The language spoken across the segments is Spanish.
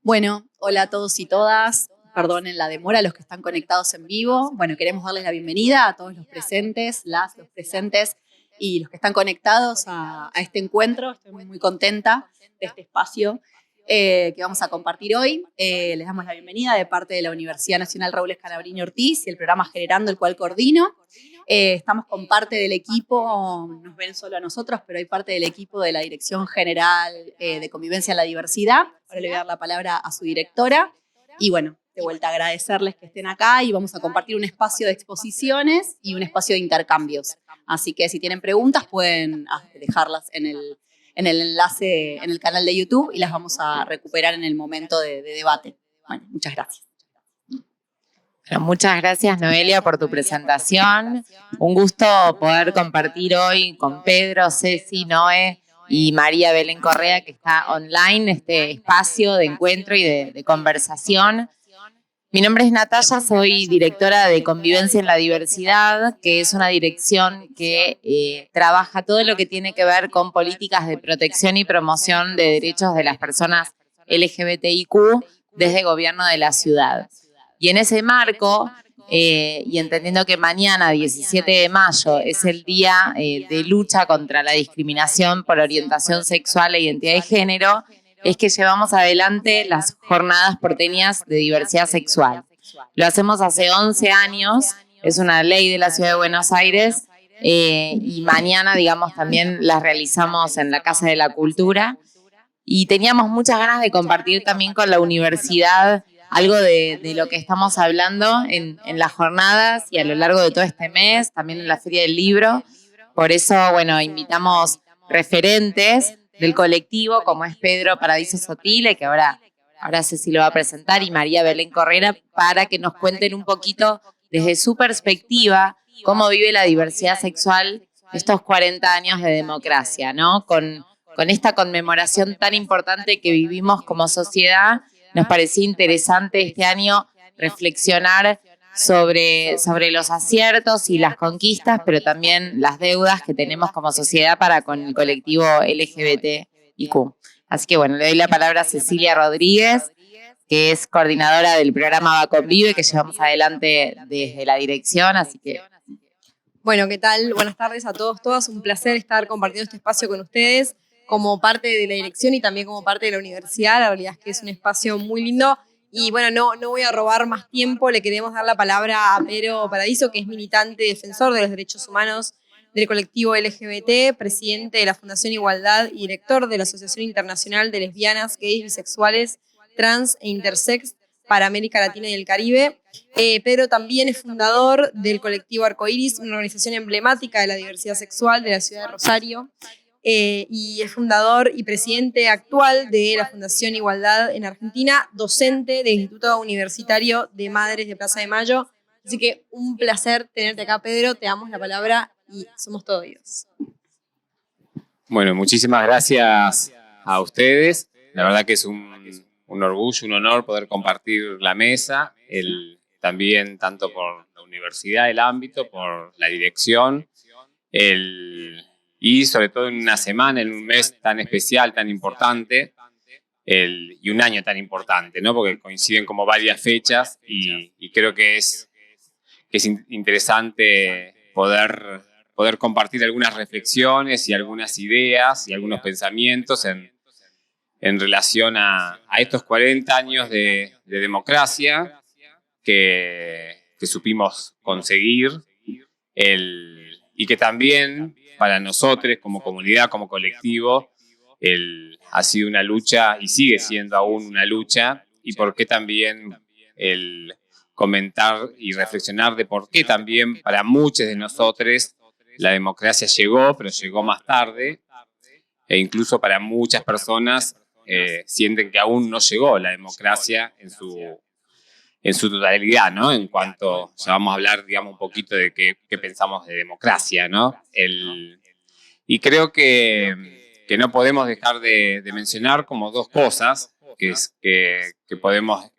Bueno, hola a todos y todas. Perdonen la demora a los que están conectados en vivo. Bueno, queremos darles la bienvenida a todos los presentes, los presentes y los que están conectados a este encuentro. Estoy muy contenta de este espacio que vamos a compartir hoy. Les damos la bienvenida de parte de la Universidad Nacional Raúl Escalabrini Ortiz y el programa Generando, el cual coordino. Estamos con parte del equipo, nos ven solo a nosotros, pero hay parte del equipo de la Dirección General de Convivencia en la Diversidad. Ahora le voy a dar la palabra a su directora. Y bueno, de vuelta agradecerles que estén acá y vamos a compartir un espacio de exposiciones y un espacio de intercambios. Así que si tienen preguntas pueden dejarlas en el enlace en el canal de YouTube y las vamos a recuperar en el momento de debate. Bueno, muchas gracias. Bueno, muchas gracias, Noelia, por tu presentación. Un gusto poder compartir hoy con Pedro, Ceci, Noé y María Belén Correa, que está online, este espacio de encuentro y de conversación. Mi nombre es Natalia, soy directora de Convivencia en la Diversidad, que es una dirección que trabaja todo lo que tiene que ver con políticas de protección y promoción de derechos de las personas LGBTIQ desde el gobierno de la ciudad. Y en ese marco, y entendiendo que mañana, 17 de mayo, es el día de lucha contra la discriminación por orientación sexual e identidad de género, es que llevamos adelante las jornadas porteñas de diversidad sexual. Lo hacemos hace 11 años, es una ley de la Ciudad de Buenos Aires, y mañana, digamos, también las realizamos en la Casa de la Cultura. Y teníamos muchas ganas de compartir también con la universidad algo de lo que estamos hablando en las jornadas y a lo largo de todo este mes, también en la Feria del Libro. Por eso, bueno, invitamos referentes del colectivo, como es Pedro Paradiso Sotile, que ahora Ceci lo va a presentar, y María Belén Correa, para que nos cuenten un poquito desde su perspectiva cómo vive la diversidad sexual estos 40 años de democracia, ¿no? Con esta conmemoración tan importante que vivimos como sociedad, nos parecía interesante este año reflexionar sobre los aciertos y las conquistas, pero también las deudas que tenemos como sociedad para con el colectivo LGBTIQ. Así que bueno, le doy la palabra a Cecilia Rodríguez, que es coordinadora del programa Va Convive, que llevamos adelante desde la dirección, así que... Bueno, ¿qué tal? Buenas tardes a todos, todas. Un placer estar compartiendo este espacio con ustedes como parte de la dirección y también como parte de la universidad. La realidad es que es un espacio muy lindo. Y bueno, no voy a robar más tiempo. Le queremos dar la palabra a Pedro Paradiso, que es militante defensor de los derechos humanos del colectivo LGBT, presidente de la Fundación Igualdad y director de la Asociación Internacional de Lesbianas, Gays, Bisexuales, Trans e Intersex para América Latina y el Caribe. Pedro también es fundador del colectivo Arcoiris, una organización emblemática de la diversidad sexual de la ciudad de Rosario. Y es fundador y presidente actual de la Fundación Igualdad en Argentina, docente del Instituto Universitario de Madres de Plaza de Mayo. Así que un placer tenerte acá, Pedro. Te damos la palabra y somos todos oídos. Bueno, muchísimas gracias a ustedes. La verdad que es un orgullo, un honor poder compartir la mesa, también tanto por la universidad, el ámbito, por la dirección, y sobre todo en una semana, en un mes tan especial, tan importante, y un año tan importante, ¿no? Porque coinciden como varias fechas y creo que es interesante poder compartir algunas reflexiones y algunas ideas y algunos pensamientos en relación a estos 40 años de democracia que supimos conseguir, y que también para nosotros como comunidad, como colectivo, ha sido una lucha y sigue siendo aún una lucha, y por qué también comentar y reflexionar de por qué también para muchos de nosotros la democracia llegó, pero llegó más tarde, e incluso para muchas personas sienten que aún no llegó la democracia en su totalidad, ¿no? En cuanto, ya vamos a hablar, digamos, un poquito de qué pensamos de democracia, ¿no? Y creo que no podemos dejar de mencionar como dos cosas que podemos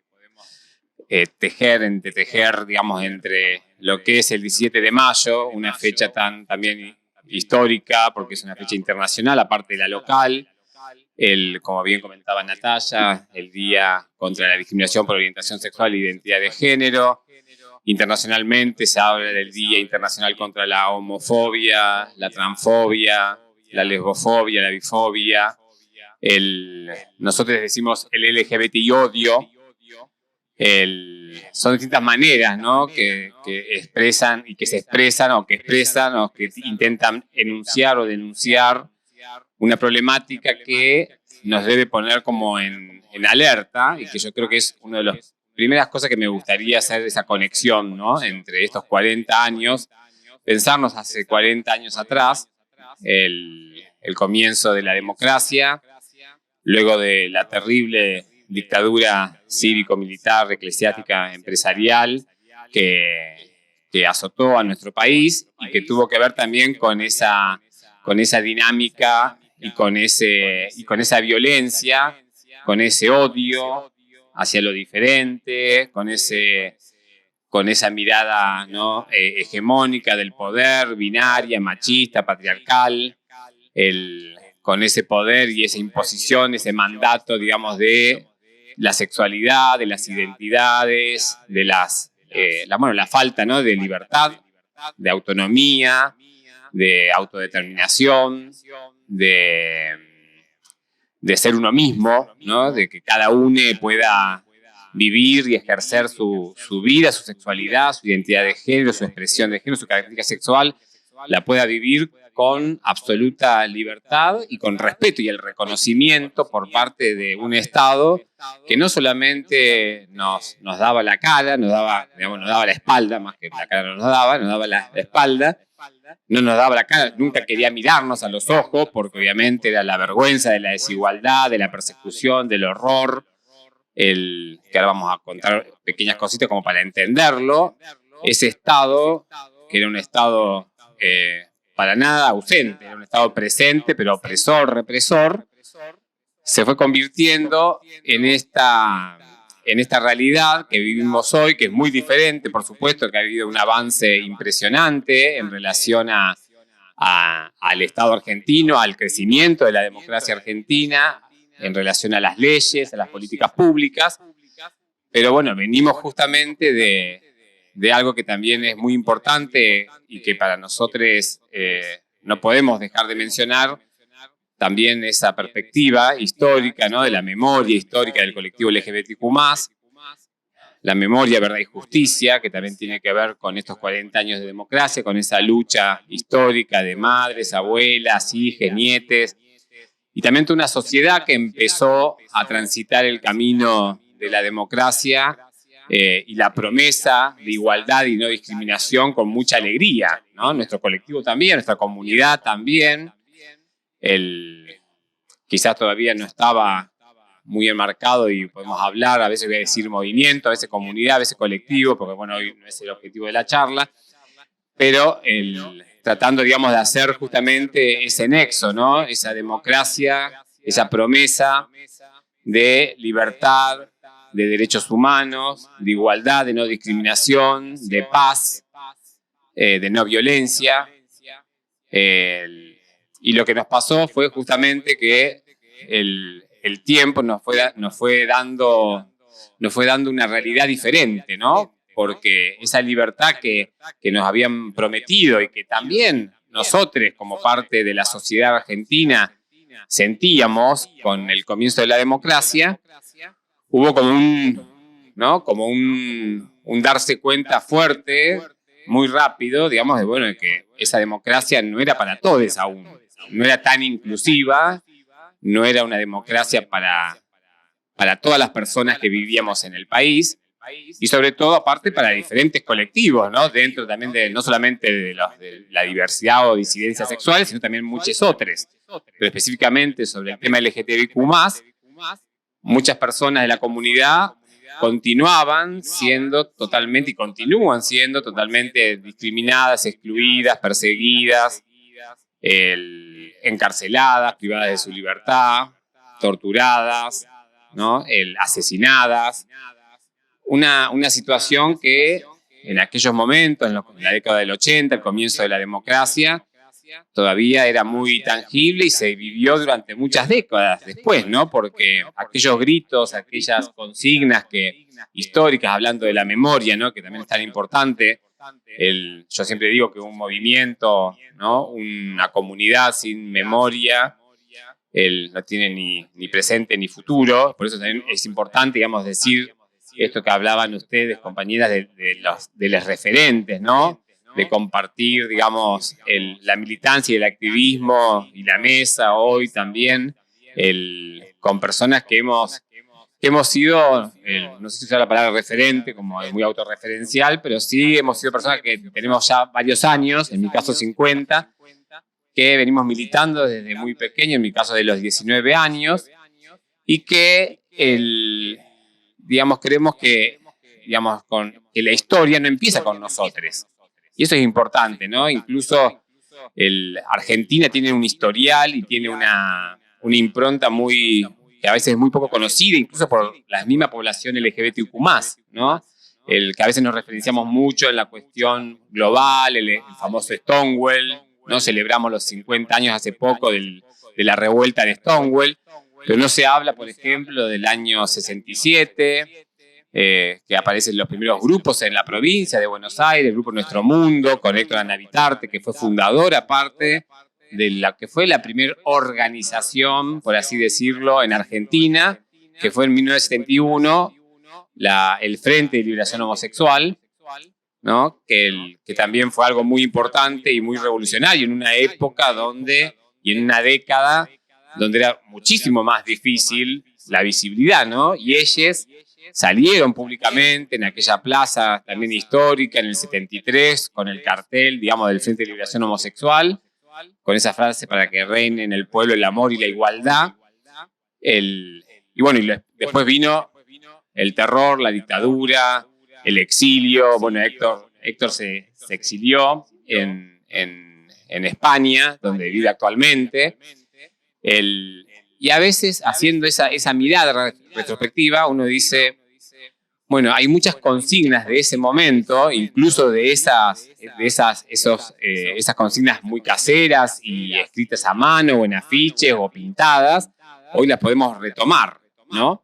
tejer, digamos, entre lo que es el 17 de mayo, una fecha también histórica, porque es una fecha internacional, aparte de la local, como bien comentaba Natalia, el Día contra la Discriminación por Orientación Sexual e Identidad de Género. Internacionalmente se habla del Día Internacional contra la Homofobia, la Transfobia, la Lesbofobia, la Bifobia. Nosotros decimos el LGBT odio. Son distintas maneras, ¿no? que expresan y que se expresan o que expresan o que intentan enunciar o denunciar una problemática que nos debe poner como en alerta, y que yo creo que es una de las primeras cosas que me gustaría hacer, esa conexión, ¿no? Entre estos 40 años, pensarnos hace 40 años atrás, el comienzo de la democracia, luego de la terrible dictadura cívico-militar, eclesiástica, empresarial, que azotó a nuestro país y que tuvo que ver también con esa dinámica y con esa violencia, con ese odio hacia lo diferente, con esa mirada, ¿no? Hegemónica del poder, binaria, machista, patriarcal, con ese poder y esa imposición, ese mandato, digamos, de la sexualidad, de las identidades, de la falta, ¿no? de libertad, de autonomía, de autodeterminación, de ser uno mismo, ¿no? De que cada uno pueda vivir y ejercer su vida, su sexualidad, su identidad de género, su expresión de género, su característica sexual, la pueda vivir con absoluta libertad y con respeto y el reconocimiento por parte de un Estado que no solamente nos daba la cara, nos daba la espalda, más que la cara nos daba la espalda, no nos daba la cara, nunca quería mirarnos a los ojos, porque obviamente era la vergüenza de la desigualdad, de la persecución, del horror, que ahora vamos a contar pequeñas cositas como para entenderlo. Ese Estado, que era un Estado para nada ausente, era un Estado presente, pero opresor, represor, se fue convirtiendo en esta realidad que vivimos hoy, que es muy diferente, por supuesto, que ha habido un avance impresionante en relación al Estado argentino, al crecimiento de la democracia argentina, en relación a las leyes, a las políticas públicas, pero bueno, venimos justamente de algo que también es muy importante y que para nosotros no podemos dejar de mencionar, también esa perspectiva histórica, ¿no? De la memoria histórica del colectivo LGBTQ+, la memoria, verdad y justicia, que también tiene que ver con estos 40 años de democracia, con esa lucha histórica de madres, abuelas, hijas, nietes, y también de una sociedad que empezó a transitar el camino de la democracia y la promesa de igualdad y no discriminación con mucha alegría, ¿no? Nuestro colectivo también, nuestra comunidad también. Quizás todavía no estaba muy enmarcado y podemos hablar, a veces voy a decir movimiento, a veces comunidad, a veces colectivo, porque bueno, hoy no es el objetivo de la charla, pero tratando, digamos, de hacer justamente ese nexo, ¿no? Esa democracia, esa promesa de libertad, de derechos humanos, de igualdad, de no discriminación, de paz, de no violencia. Y lo que nos pasó fue justamente que el tiempo nos fue dando una realidad diferente, ¿no? Porque esa libertad que nos habían prometido y que también nosotros, como parte de la sociedad argentina, sentíamos con el comienzo de la democracia, hubo como un darse cuenta fuerte, muy rápido, digamos, de que esa democracia no era para todos aún, no era tan inclusiva, no era una democracia para todas las personas que vivíamos en el país, y sobre todo, aparte, para diferentes colectivos, ¿no? Dentro también no solamente de la diversidad o disidencias sexuales, sino también muchos otros. Pero específicamente sobre el tema LGTBIQ+, muchas personas de la comunidad continuaban siendo totalmente y continúan siendo totalmente discriminadas, excluidas, perseguidas, encarceladas, privadas de su libertad, torturadas, ¿no? Asesinadas. Una situación que en aquellos momentos, en la década del 80, el comienzo de la democracia, todavía era muy tangible y se vivió durante muchas décadas después, ¿no? Porque aquellos gritos, aquellas consignas históricas, hablando de la memoria, ¿no? Que también es tan importante. Yo siempre digo que un movimiento, ¿no? Una comunidad sin memoria, no tiene ni presente ni futuro. Por eso también es importante, digamos, decir esto que hablaban ustedes, compañeras, de los referentes, ¿no? De compartir, digamos, la militancia y el activismo y la mesa hoy también, con personas que hemos sido, no sé si usar la palabra referente, como es muy autorreferencial, pero sí hemos sido personas que tenemos ya varios años, en mi caso 50, que venimos militando desde muy pequeño, en mi caso de los 19 años, y que, digamos, creemos que, digamos, que la historia no empieza con nosotros. Y eso es importante, ¿no? Incluso Argentina tiene un historial y tiene una impronta que a veces es muy poco conocida, incluso por la misma población LGBTQ+, ¿no? Que a veces nos referenciamos mucho en la cuestión global, el famoso Stonewall, ¿no? Celebramos los 50 años hace poco de la revuelta de Stonewall, pero no se habla, por ejemplo, del año 67, que aparecen los primeros grupos en la provincia de Buenos Aires, el grupo Nuestro Mundo, con Héctor Anavitarte, que fue fundador, aparte, de la que fue la primera organización, por así decirlo, en Argentina, que fue en 1971, el Frente de Liberación Homosexual, ¿no? Que también fue algo muy importante y muy revolucionario en una época y en una década donde era muchísimo más difícil la visibilidad, ¿no? Y ellos salieron públicamente en aquella plaza también histórica en el 73 con el cartel, digamos, del Frente de Liberación Homosexual, con esa frase: para que reine en el pueblo el amor y la igualdad. Y bueno, después vino el terror, la dictadura, el exilio. Bueno, Héctor se exilió en España, donde vive actualmente. Y a veces, haciendo esa mirada retrospectiva, uno dice, bueno, hay muchas consignas de ese momento, incluso de esas consignas muy caseras y escritas a mano o en afiches o pintadas, hoy las podemos retomar, ¿no?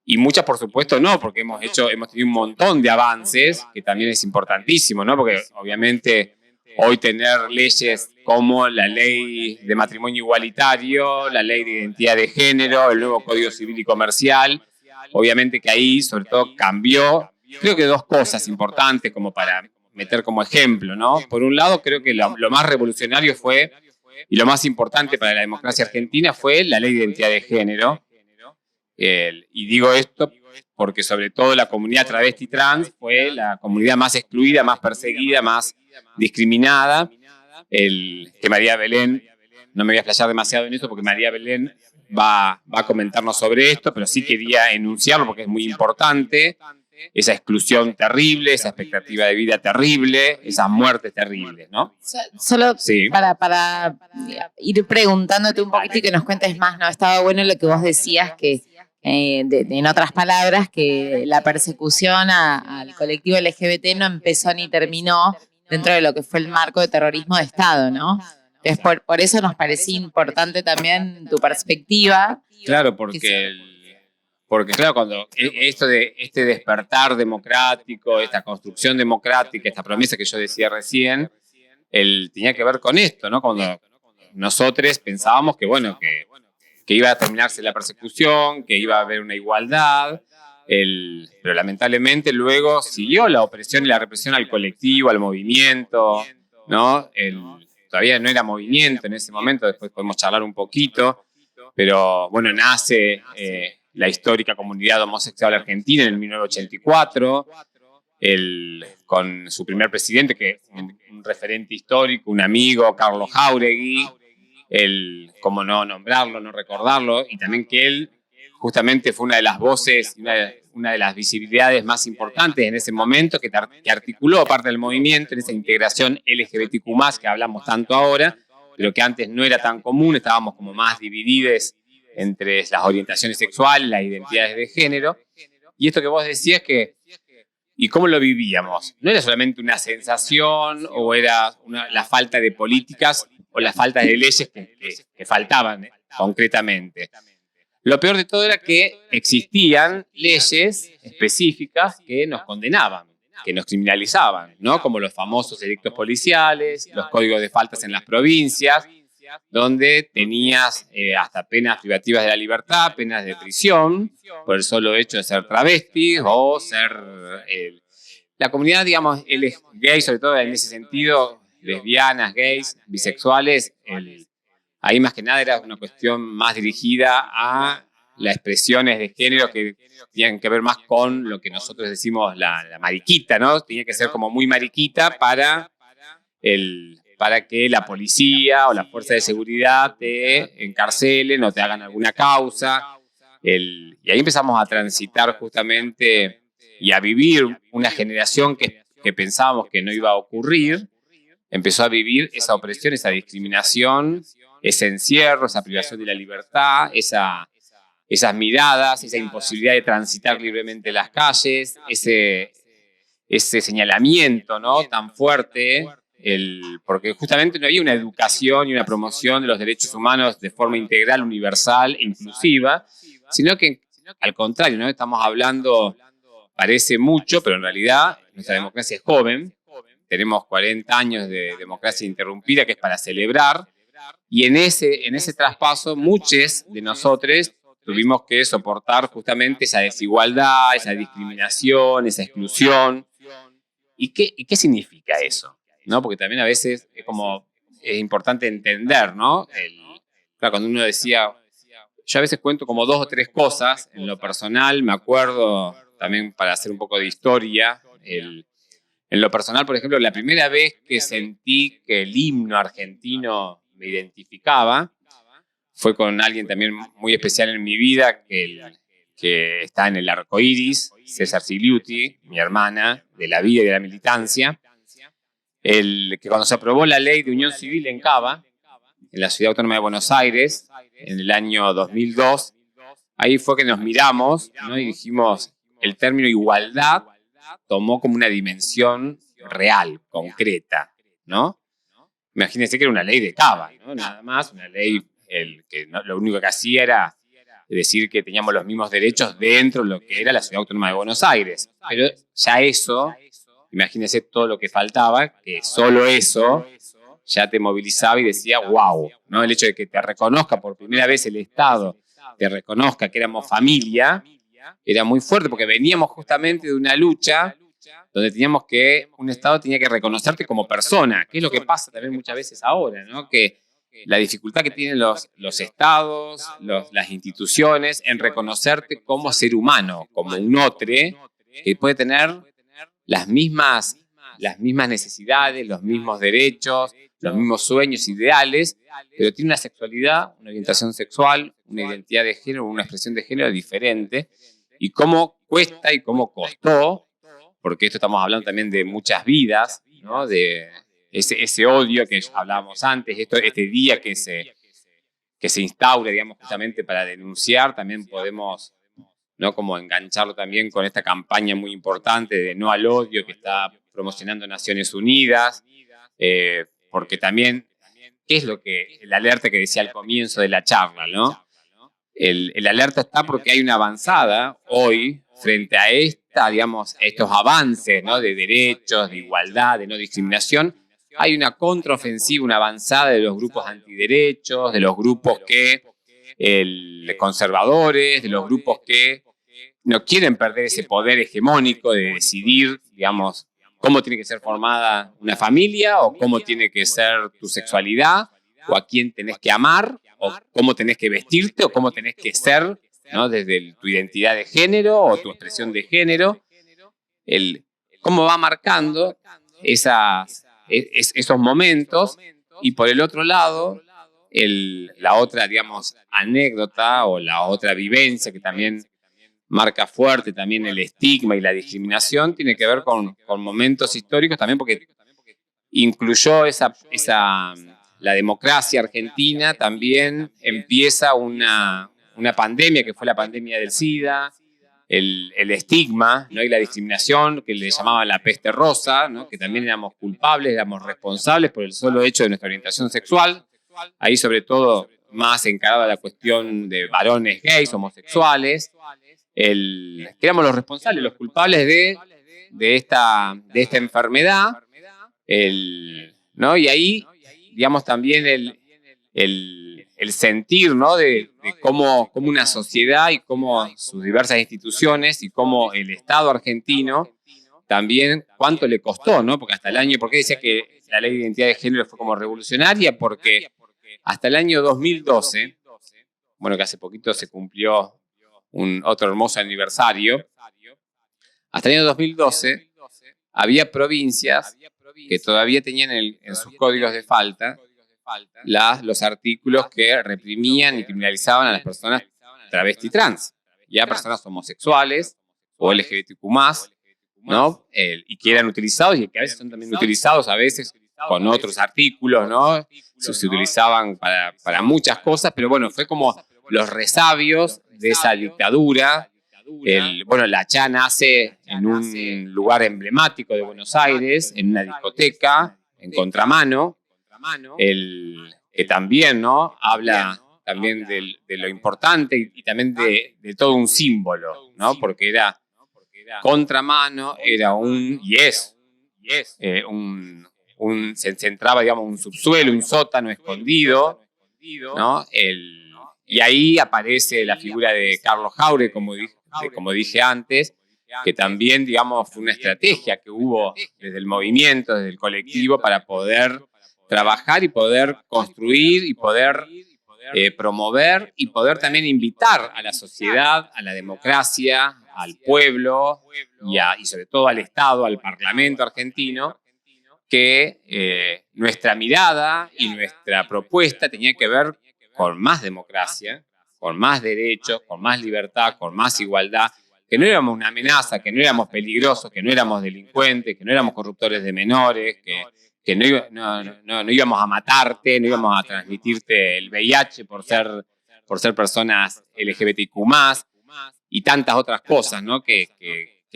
Y muchas, por supuesto, no, porque hemos tenido un montón de avances, que también es importantísimo, ¿no? Porque obviamente hoy tener leyes como la ley de matrimonio igualitario, la ley de identidad de género, el nuevo Código Civil y Comercial, obviamente que ahí sobre todo cambió, creo que dos cosas importantes como para meter como ejemplo, ¿no? Por un lado, creo que lo más revolucionario fue, y lo más importante para la democracia argentina, fue la ley de identidad de género. Y digo esto porque sobre todo la comunidad travesti trans fue la comunidad más excluida, más perseguida, más discriminada. Que María Belén, no me voy a explayar demasiado en esto porque María Belén va a comentarnos sobre esto, pero sí quería enunciarlo porque es muy importante. Esa exclusión terrible, esa expectativa de vida terrible, esas muertes terribles, ¿no? Solo sí. para ir preguntándote un poquito y que nos cuentes más, ¿no? Estaba bueno lo que vos decías, que en otras palabras, que la persecución al colectivo LGBT no empezó ni terminó dentro de lo que fue el marco de terrorismo de Estado, ¿no? Entonces, por eso nos parecía importante también tu perspectiva. Claro, porque claro, cuando esto de este despertar democrático, esta construcción democrática, esta promesa que yo decía recién, tenía que ver con esto, ¿no? Cuando nosotros pensábamos que, bueno, que iba a terminarse la persecución, que iba a haber una igualdad, pero lamentablemente luego siguió la opresión y la represión al colectivo, al movimiento, ¿no? Todavía no era movimiento en ese momento, después podemos charlar un poquito, pero bueno, nace la histórica comunidad homosexual argentina en el 1984, con su primer presidente, que un referente histórico, un amigo, Carlos Jáuregui, cómo no nombrarlo, no recordarlo, y también que él justamente fue una de las voces, una de las visibilidades más importantes en ese momento, que articuló parte del movimiento en esa integración LGBTQ+, que hablamos tanto ahora, pero que antes no era tan común, estábamos como más divididos entre las orientaciones sexuales, las identidades de género. Y esto que vos decías ¿y cómo lo vivíamos? No era solamente una sensación o era la falta de políticas o la falta de leyes que faltaban concretamente. Lo peor de todo era que existían leyes específicas que nos condenaban, que nos criminalizaban, ¿no? Como los famosos edictos policiales, los códigos de faltas en las provincias, donde tenías hasta penas privativas de la libertad, penas de prisión, por el solo hecho de ser travesti o ser... la comunidad, digamos, gay, sobre todo en ese sentido, lesbianas, gays, bisexuales, ahí más que nada era una cuestión más dirigida a las expresiones de género que tenían que ver más con lo que nosotros decimos la mariquita, ¿no? Tenía que ser como muy mariquita para que la policía o la fuerza de seguridad te encarcelen o te hagan alguna causa. Y ahí empezamos a transitar justamente y a vivir una generación que pensábamos que no iba a ocurrir, empezó a vivir esa opresión, esa discriminación, ese encierro, esa privación de la libertad, esas miradas, esa imposibilidad de transitar libremente las calles, ese señalamiento, ¿no? Tan fuerte, porque justamente no había una educación y una promoción de los derechos humanos de forma integral, universal e inclusiva, sino que al contrario, ¿no? Estamos hablando, parece mucho, pero en realidad nuestra democracia es joven, tenemos 40 años de democracia interrumpida que es para celebrar, y en ese traspaso muchos de nosotros tuvimos que soportar justamente esa desigualdad, esa discriminación, esa exclusión. ¿Y qué significa eso? ¿No? Porque también a veces es importante entender, ¿no? Claro, cuando uno decía, yo a veces cuento como 2 o 3 cosas en lo personal, me acuerdo también para hacer un poco de historia, en lo personal, por ejemplo, la primera vez que sentí que el himno argentino me identificaba fue con alguien también muy especial en mi vida, que está en el arco iris, César Sigliuti, mi hermana, de la vida y de la militancia, que cuando se aprobó la ley de unión civil en Cava, en la Ciudad Autónoma de Buenos Aires, en el año 2002, ahí fue que nos miramos, ¿no? Y dijimos, el término igualdad tomó como una dimensión real, concreta, ¿no? Imagínense que era una ley de Cava, ¿no? Nada más, una ley que lo único que hacía era decir que teníamos los mismos derechos dentro de lo que era la Ciudad Autónoma de Buenos Aires. Pero ya eso, imagínense todo lo que faltaba, que solo eso ya te movilizaba y decía, wow, ¿no? El hecho de que te reconozca por primera vez el Estado, te reconozca que éramos familia, era muy fuerte porque veníamos justamente de una lucha donde un Estado tenía que reconocerte como persona, que es lo que pasa también muchas veces ahora, ¿no? Que la dificultad que tienen los estados, las instituciones en reconocerte como ser humano, como un otro, que puede tener las mismas necesidades, los mismos derechos, los mismos sueños, ideales, pero tiene una sexualidad, una orientación sexual, una identidad de género, una expresión de género diferente. Y cómo cuesta y cómo costó, porque esto estamos hablando también de muchas vidas, ¿no? De ese odio que hablábamos antes, este día que se instaura, digamos, justamente para denunciar, también podemos, ¿no? Como engancharlo también con esta campaña muy importante de no al odio que está promocionando Naciones Unidas, porque también, ¿qué es el alerta que decía al comienzo de la charla, ¿no? El alerta está porque hay una avanzada hoy frente a estos avances, ¿no? De derechos, de igualdad, de no discriminación. Hay una contraofensiva, una avanzada de los grupos antiderechos, de los grupos conservadores, de los grupos que no quieren perder ese poder hegemónico de decidir, digamos, cómo tiene que ser formada una familia o cómo tiene que ser tu sexualidad o a quién tenés que amar o cómo tenés que vestirte o cómo tenés que ser, ¿no? Desde tu identidad de género o tu expresión de género, cómo va marcando esos momentos. Y por el otro lado, la otra, digamos, anécdota o la otra vivencia que también marca fuerte también el estigma y la discriminación, tiene que ver con momentos históricos también, porque incluyó la democracia argentina, también empieza una pandemia que fue la pandemia del SIDA, el estigma, ¿no? Y la discriminación que le llamaban la peste rosa, ¿no? Que también éramos culpables, éramos responsables por el solo hecho de nuestra orientación sexual. ahí sobre todo más encaraba la cuestión de varones gays, homosexuales, que éramos los responsables, los culpables de esta enfermedad, ¿no? Y ahí, digamos, también el sentir, ¿no? de cómo una sociedad y cómo sus diversas instituciones y cómo el Estado argentino también cuánto le costó, ¿no? Porque hasta el año, ¿por qué decía que la ley de identidad de género fue como revolucionaria? Porque hasta el año 2012, bueno, que hace poquito se cumplió otro hermoso aniversario, hasta el año 2012 había provincias que todavía tenían en sus códigos de falta los artículos que reprimían y criminalizaban a las personas travesti trans, y a personas homosexuales o LGBTQ+, ¿no? Y que eran utilizados y que a veces son también utilizados a veces con otros artículos, ¿no? Se utilizaban para muchas cosas, pero bueno, fue como los resabios de esa dictadura. Bueno, la CHA nace en un lugar emblemático de Buenos Aires, en una discoteca, en Contramano, que también, ¿no? Habla también de lo importante y también de todo un símbolo, ¿no? Porque era Contramano, era se centraba, digamos, un subsuelo, un sótano escondido, ¿no? Y ahí aparece la figura de Carlos Jaure, como dije antes, que también, digamos, fue una estrategia que hubo desde el movimiento, desde el colectivo, para poder trabajar y poder construir y poder promover y poder también invitar a la sociedad, a la democracia, al pueblo y sobre todo al Estado, al Parlamento argentino, que nuestra mirada y nuestra propuesta tenía que ver con más democracia, con más derechos, con más libertad, con más igualdad, que no éramos una amenaza, que no éramos peligrosos, que no éramos delincuentes, que no éramos corruptores de menores, que no íbamos a matarte, no íbamos a transmitirte el VIH por ser personas LGBTQ+, y tantas otras cosas, ¿no? que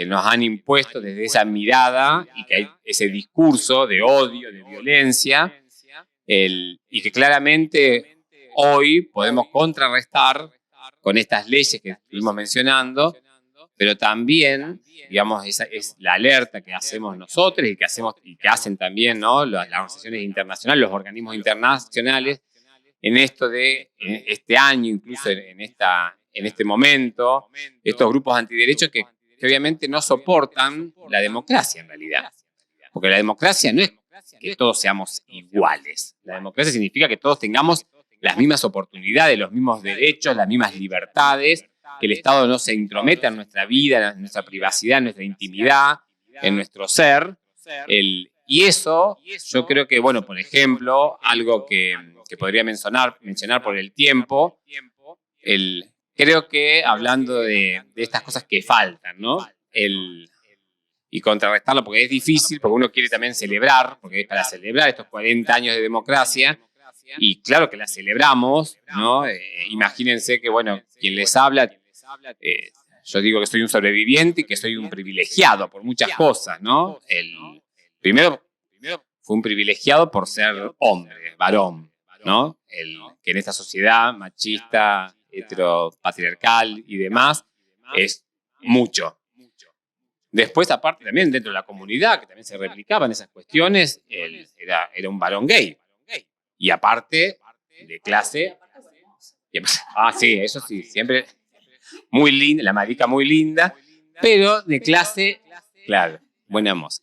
nos han impuesto desde esa mirada y que hay ese discurso de odio, de violencia, y que claramente hoy podemos contrarrestar con estas leyes que estuvimos mencionando, pero también, digamos, esa es la alerta que hacemos nosotros y que hacen también, ¿no? las organizaciones internacionales, los organismos internacionales, en este año, incluso en este momento, estos grupos antiderechos que obviamente no soportan la democracia en realidad. Porque la democracia no es que todos seamos iguales. La democracia significa que todos tengamos las mismas oportunidades, los mismos derechos, las mismas libertades, que el Estado no se intrometa en nuestra vida, en nuestra privacidad, en nuestra intimidad, en nuestro ser. Y eso, yo creo que, bueno, por ejemplo, algo que podría mencionar por el tiempo, creo que hablando de estas cosas que faltan, ¿no? Y contrarrestarlo, porque es difícil, porque uno quiere también celebrar, porque es para celebrar estos 40 años de democracia, y claro que la celebramos, ¿no? Imagínense que, bueno, quien les habla, yo digo que soy un sobreviviente y que soy un privilegiado por muchas cosas, ¿no? Primero, fue un privilegiado por ser hombre, varón, ¿no? Que en esta sociedad machista, heteropatriarcal y demás, es mucho. Después, aparte, también dentro de la comunidad, que también se replicaban esas cuestiones, era un varón gay. Y aparte, de clase... sí, eso sí, siempre muy linda, la marica muy linda, pero de clase, claro, buena moza,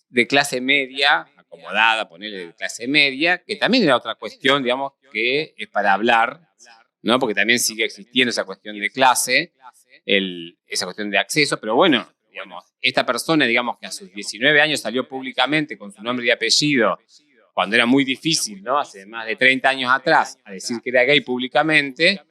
de clase media, acomodada, ponerle de clase media, que también era otra cuestión, digamos, que es para hablar, ¿no? Porque también sigue existiendo esa cuestión de clase, esa cuestión de acceso, pero bueno, digamos, esta persona, digamos, que a sus 19 años salió públicamente con su nombre y apellido, cuando era muy difícil, ¿no? Hace más de 30 años atrás, a decir que era gay públicamente,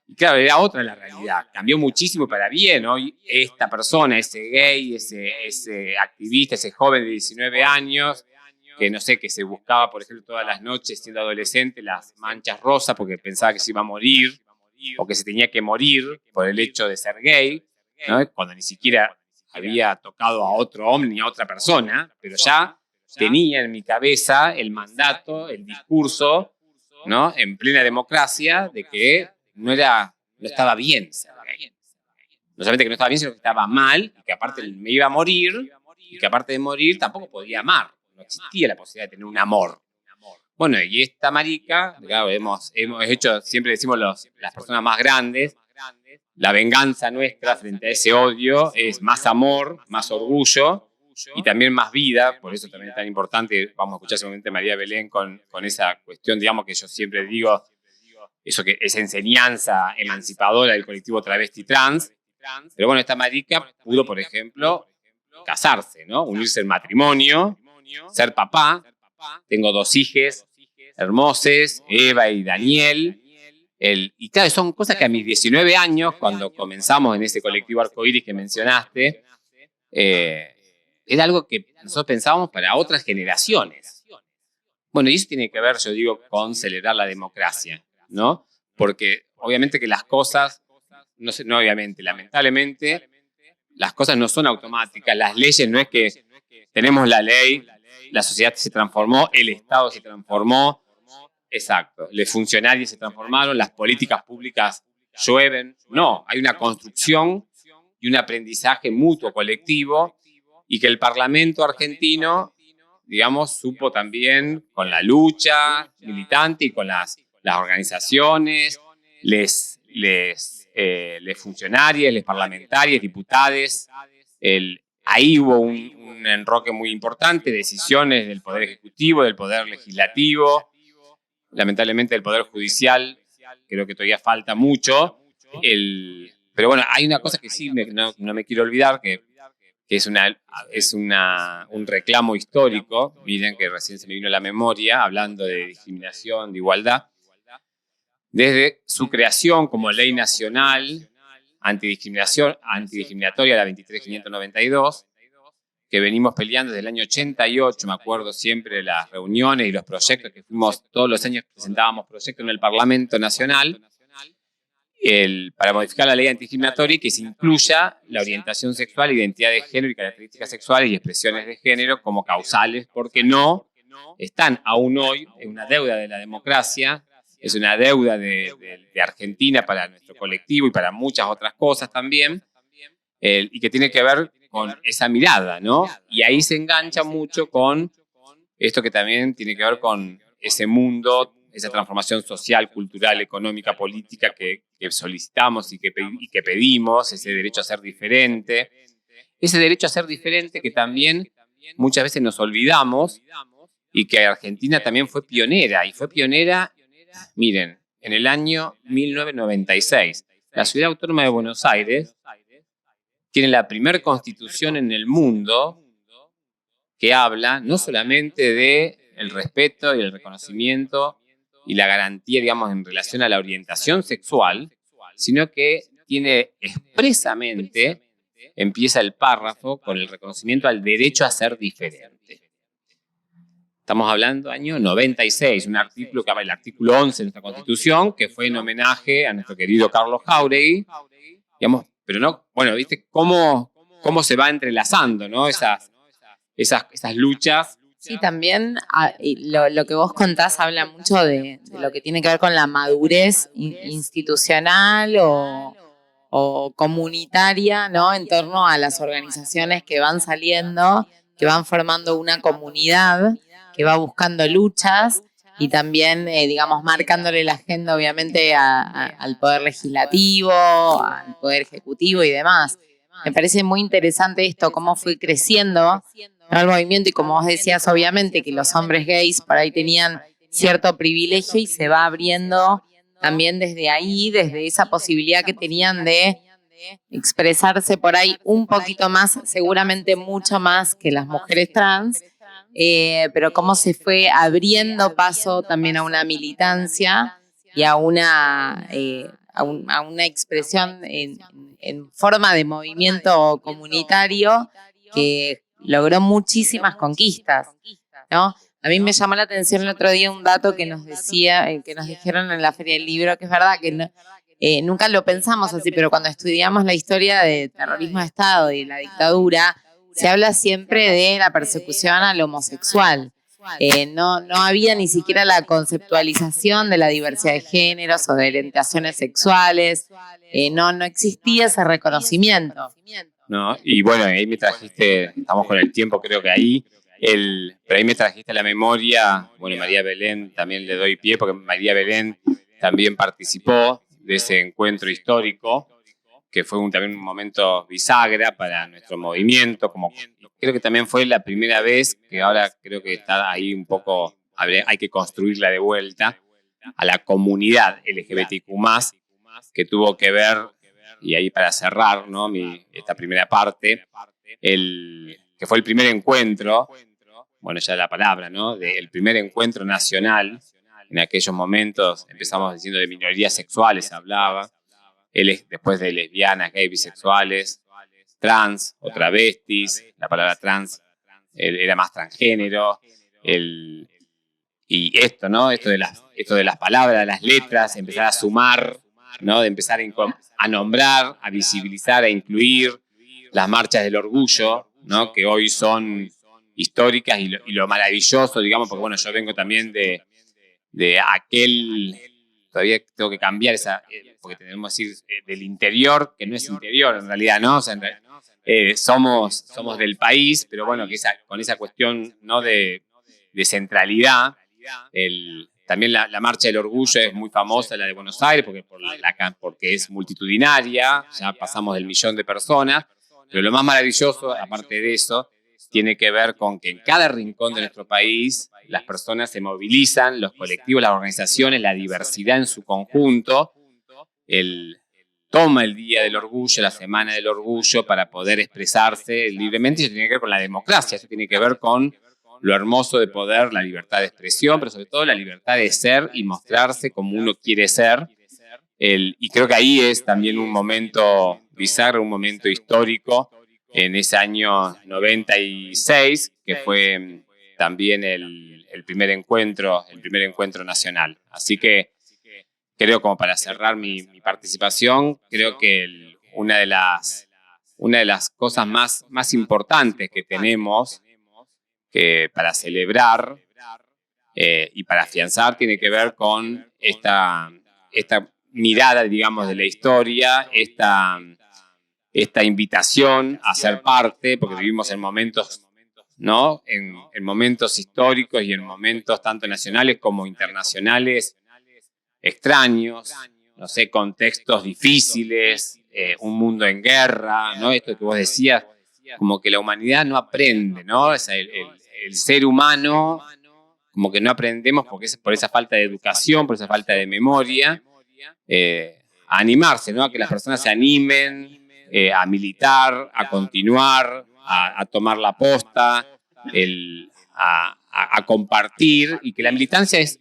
y claro, era otra la realidad. Cambió muchísimo para bien. Hoy esta persona, ese gay, ese activista, ese joven de 19 años, que no sé, que se buscaba, por ejemplo, todas las noches siendo adolescente, las manchas rosas porque pensaba que se iba a morir o que se tenía que morir por el hecho de ser gay, ¿no? Cuando ni siquiera había tocado a otro hombre ni a otra persona, pero ya tenía en mi cabeza el mandato, el discurso ¿no? En plena democracia, de que no estaba bien ser gay. No solamente que no estaba bien, sino que estaba mal, y que aparte me iba a morir, y que aparte de morir tampoco podía amar. No existía la posibilidad de tener un amor. Bueno, y esta marica, claro, hemos hecho, siempre decimos las personas más grandes, la venganza nuestra frente a ese odio es más amor, más orgullo y también más vida. Por eso también es tan importante, vamos a escuchar seguramente a María Belén con esa cuestión, digamos, que yo siempre digo, eso que esa enseñanza emancipadora del colectivo travesti trans. Pero bueno, esta marica pudo, por ejemplo, casarse, ¿no? Unirse en matrimonio, ser papá. Tengo 2 hijos hermosos, Eva y Daniel. Y claro, son cosas que a mis 19 años, cuando comenzamos en ese colectivo arcoíris que mencionaste, era algo que nosotros pensábamos para otras generaciones. Bueno, y eso tiene que ver, yo digo, con celebrar la democracia, ¿no? Porque obviamente que las cosas, no obviamente, lamentablemente, las cosas no son automáticas, las leyes no es que tenemos la ley, la sociedad se transformó, el Estado se transformó, exacto, los funcionarios se transformaron, las políticas públicas llueven, no, hay una construcción y un aprendizaje mutuo, colectivo, y que el Parlamento argentino, digamos, supo también con la lucha militante y con las organizaciones, les funcionarios, les parlamentarios, diputados, ahí hubo un enroque muy importante, decisiones del Poder Ejecutivo, del Poder Legislativo, lamentablemente del Poder Judicial, creo que todavía falta mucho. Pero bueno, hay una cosa que sí no me quiero olvidar, que es un reclamo histórico, miren que recién se me vino a la memoria, hablando de discriminación, de igualdad, desde su creación como ley nacional antidiscriminatoria, la 23.592, que venimos peleando desde el año 88, me acuerdo siempre de las reuniones y los proyectos que fuimos, todos los años presentábamos proyectos en el Parlamento Nacional para modificar la ley antidiscriminatoria y que se incluya la orientación sexual, identidad de género y características sexuales y expresiones de género como causales, porque no están aún hoy en una deuda de la democracia, es una deuda de Argentina para nuestro colectivo y para muchas otras cosas también, y que tiene que ver con esa mirada, ¿no? Y ahí se engancha mucho con esto que también tiene que ver con ese mundo, esa transformación social, cultural, económica, política que solicitamos y que pedimos, ese derecho a ser diferente. Ese derecho a ser diferente que también muchas veces nos olvidamos y que Argentina también fue pionera. Y fue pionera, miren, en el año 1996. La Ciudad Autónoma de Buenos Aires tiene la primera constitución en el mundo que habla no solamente del respeto y el reconocimiento y la garantía, digamos, en relación a la orientación sexual, sino que tiene expresamente, empieza el párrafo con el reconocimiento al derecho a ser diferente. Estamos hablando del año 96, un artículo que habla el artículo 11 de nuestra Constitución, que fue en homenaje a nuestro querido Carlos Jáuregui, digamos, pero no, bueno, ¿viste cómo se va entrelazando, ¿no? Esas luchas. Sí, también lo que vos contás habla mucho de lo que tiene que ver con la madurez institucional o comunitaria, ¿no? En torno a las organizaciones que van saliendo, que van formando una comunidad, que va buscando luchas y también, digamos, marcándole la agenda, obviamente, al Poder Legislativo, al Poder Ejecutivo y demás. Me parece muy interesante esto, cómo fue creciendo el movimiento y como vos decías, obviamente, que los hombres gays por ahí tenían cierto privilegio y se va abriendo también desde ahí, desde esa posibilidad que tenían de expresarse por ahí un poquito más, seguramente mucho más que las mujeres trans, pero cómo se fue abriendo paso también a una militancia y a una expresión en forma de movimiento comunitario que logró muchísimas conquistas, ¿no? A mí me llamó la atención el otro día un dato que nos dijeron en la Feria del Libro, que es verdad que nunca lo pensamos así, pero cuando estudiamos la historia de terrorismo de Estado y la dictadura, se habla siempre de la persecución al homosexual. No había ni siquiera la conceptualización de la diversidad de géneros o de orientaciones sexuales, no existía ese reconocimiento. ¿No? Y bueno, ahí me trajiste, estamos con el tiempo, creo que ahí, pero ahí me trajiste a la memoria, bueno, María Belén también le doy pie, porque María Belén también participó de ese encuentro histórico, que fue también un momento bisagra para nuestro movimiento, como creo que también fue la primera vez, que ahora creo que está ahí un poco, hay que construirla de vuelta, a la comunidad LGBTQ+, que tuvo que ver, y ahí para cerrar, ¿no? Esta primera parte, que fue el primer encuentro, bueno, ya la palabra, ¿no? El primer encuentro nacional. En aquellos momentos empezamos diciendo de minorías sexuales, se hablaba, después de lesbianas, gays, bisexuales, trans o travestis, la palabra trans era más transgénero, y esto, ¿no? Esto de las palabras, de las letras, empezar a sumar, ¿no? De empezar a nombrar, a visibilizar, a incluir las marchas del orgullo, ¿no? Que hoy son históricas y lo maravilloso, digamos, porque bueno, yo vengo también de aquel, todavía tengo que cambiar porque tenemos que decir del interior, que no es interior en realidad, ¿no? O sea, somos del país, pero bueno, que con esa cuestión, ¿no? de centralidad, también la marcha del orgullo es muy famosa, la de Buenos Aires, porque es multitudinaria, ya pasamos del 1.000.000 de personas, pero lo más maravilloso, aparte de eso, tiene que ver con que en cada rincón de nuestro país las personas se movilizan, los colectivos, las organizaciones, la diversidad en su conjunto, toma el Día del Orgullo, la Semana del Orgullo, para poder expresarse libremente. Y eso tiene que ver con la democracia, eso tiene que ver con lo hermoso de poder, la libertad de expresión, pero sobre todo la libertad de ser y mostrarse como uno quiere ser. Y creo que ahí es también un momento bizarro, un momento histórico, en ese año 96, que fue también el primer encuentro nacional. Así que creo, como para cerrar mi participación, creo que una de las cosas más importantes que tenemos para celebrar y para afianzar tiene que ver con esta mirada, digamos, de la historia, esta invitación a ser parte, porque vivimos en momentos, ¿no? En momentos históricos y en momentos tanto nacionales como internacionales extraños, no sé, contextos difíciles, un mundo en guerra, ¿no? Esto que vos decías, como que la humanidad no aprende, ¿no? O sea, el ser humano, como que no aprendemos por esa falta de educación, por esa falta de memoria, a animarse, ¿no? A que las personas se animen a militar, a continuar, a tomar la posta, a compartir, y que la militancia es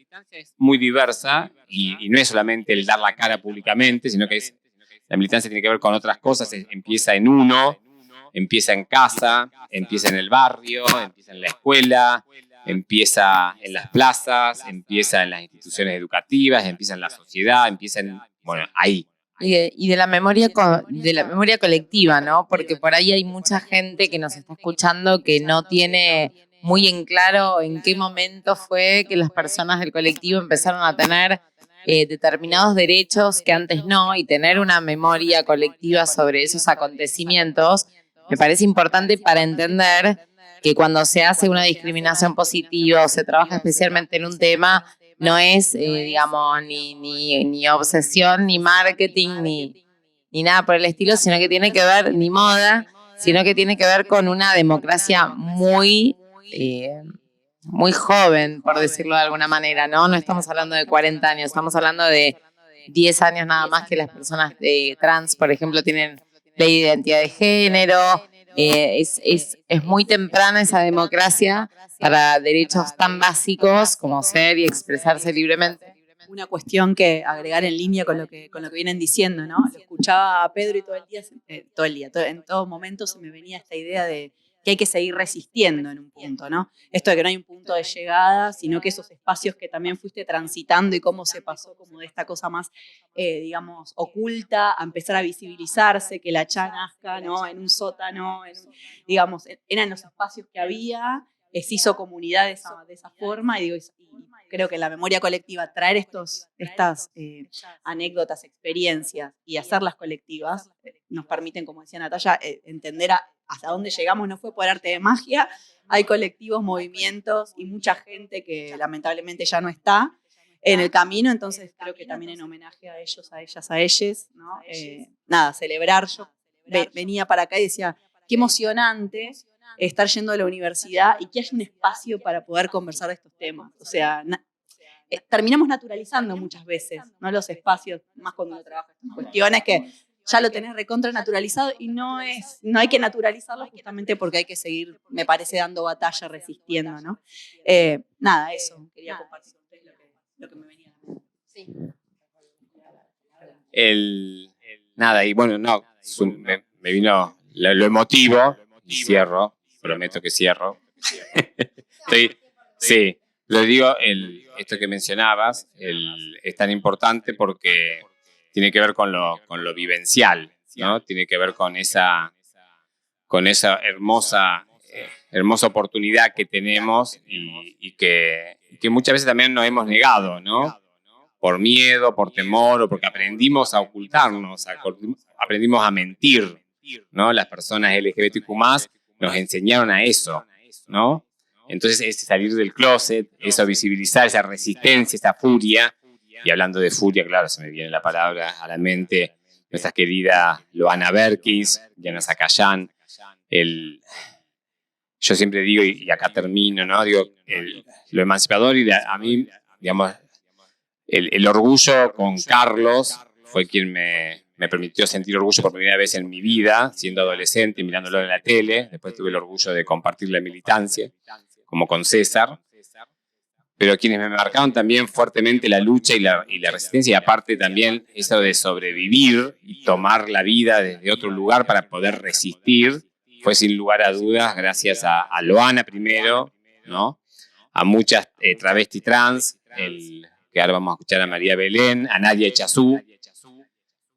muy diversa y no es solamente el dar la cara públicamente, sino que la militancia tiene que ver con otras cosas, empieza en uno, empieza en casa, empieza en el barrio, empieza en la escuela, empieza en las plazas, empieza en las instituciones educativas, empieza en la sociedad, empieza ahí. Y de la memoria colectiva, ¿no? Porque por ahí hay mucha gente que nos está escuchando que no tiene muy en claro en qué momento fue que las personas del colectivo empezaron a tener determinados derechos que antes no, y tener una memoria colectiva sobre esos acontecimientos me parece importante para entender que cuando se hace una discriminación positiva o se trabaja especialmente en un tema, no es, digamos, ni obsesión, ni marketing, ni nada por el estilo, sino que tiene que ver, ni moda, sino que tiene que ver con una democracia muy joven, por decirlo de alguna manera, ¿no? No estamos hablando de 40 años, estamos hablando de 10 años nada más que las personas trans, por ejemplo, tienen ley de identidad de género. Es muy temprana esa democracia para derechos tan básicos como ser y expresarse libremente. Una cuestión que agregar en línea con lo que vienen diciendo, ¿no? Lo escuchaba a Pedro y en todo momento se me venía esta idea de que hay que seguir resistiendo en un punto, ¿no? Esto de que no hay un punto de llegada, sino que esos espacios que también fuiste transitando y cómo se pasó como de esta cosa más, digamos, oculta a empezar a visibilizarse, que la cha nazca, ¿no? En un sótano, digamos, eran los espacios que había, se hizo comunidad de esa forma, y creo que en la memoria colectiva traer estas anécdotas, experiencias y hacerlas colectivas nos permiten, como decía Natalia, entender hasta dónde llegamos. No fue por arte de magia, hay colectivos, movimientos y mucha gente que lamentablemente ya no está en el camino, entonces creo que también en homenaje a ellos, a ellas, a ellos, ¿no? Celebrar. Yo venía para acá y decía, qué emocionante estar yendo a la universidad y que haya un espacio para poder conversar de estos temas. O sea, terminamos naturalizando muchas veces, ¿no? Los espacios, más cuando uno trabaja en cuestiones que ya lo tenés recontra naturalizado, y no hay que naturalizarlo justamente porque hay que seguir, me parece, dando batalla, resistiendo, ¿no? Eso, quería compartir con ustedes lo que me venía a la mente. Sí. Nada, y bueno, no, me vino lo emotivo, y cierro, prometo que cierro. Sí, lo digo, esto que mencionabas, es tan importante porque tiene que ver con lo vivencial, ¿no? Tiene que ver con esa hermosa oportunidad que tenemos y que muchas veces también nos hemos negado, ¿no? Por miedo, por temor, o porque aprendimos a ocultarnos, aprendimos a mentir, ¿no? Las personas LGBTQ+ nos enseñaron a eso, ¿no? Entonces, ese salir del closet, eso visibilizar esa resistencia, esa furia. Y hablando de furia, claro, se me viene la palabra a la mente, nuestra querida Loana Berkins, Yana Zacayán. Yo siempre digo, y acá termino, ¿no? Digo, lo emancipador, y a mí, digamos, el orgullo con Carlos fue quien me permitió sentir orgullo por primera vez en mi vida, siendo adolescente y mirándolo en la tele. Después tuve el orgullo de compartir la militancia, como con César. Pero quienes me marcaron también fuertemente la lucha y la resistencia, y aparte también eso de sobrevivir y tomar la vida desde otro lugar para poder resistir, fue sin lugar a dudas gracias a Loana primero, ¿no? A muchas travestis trans, que ahora vamos a escuchar a María Belén, a Nadia Echazú,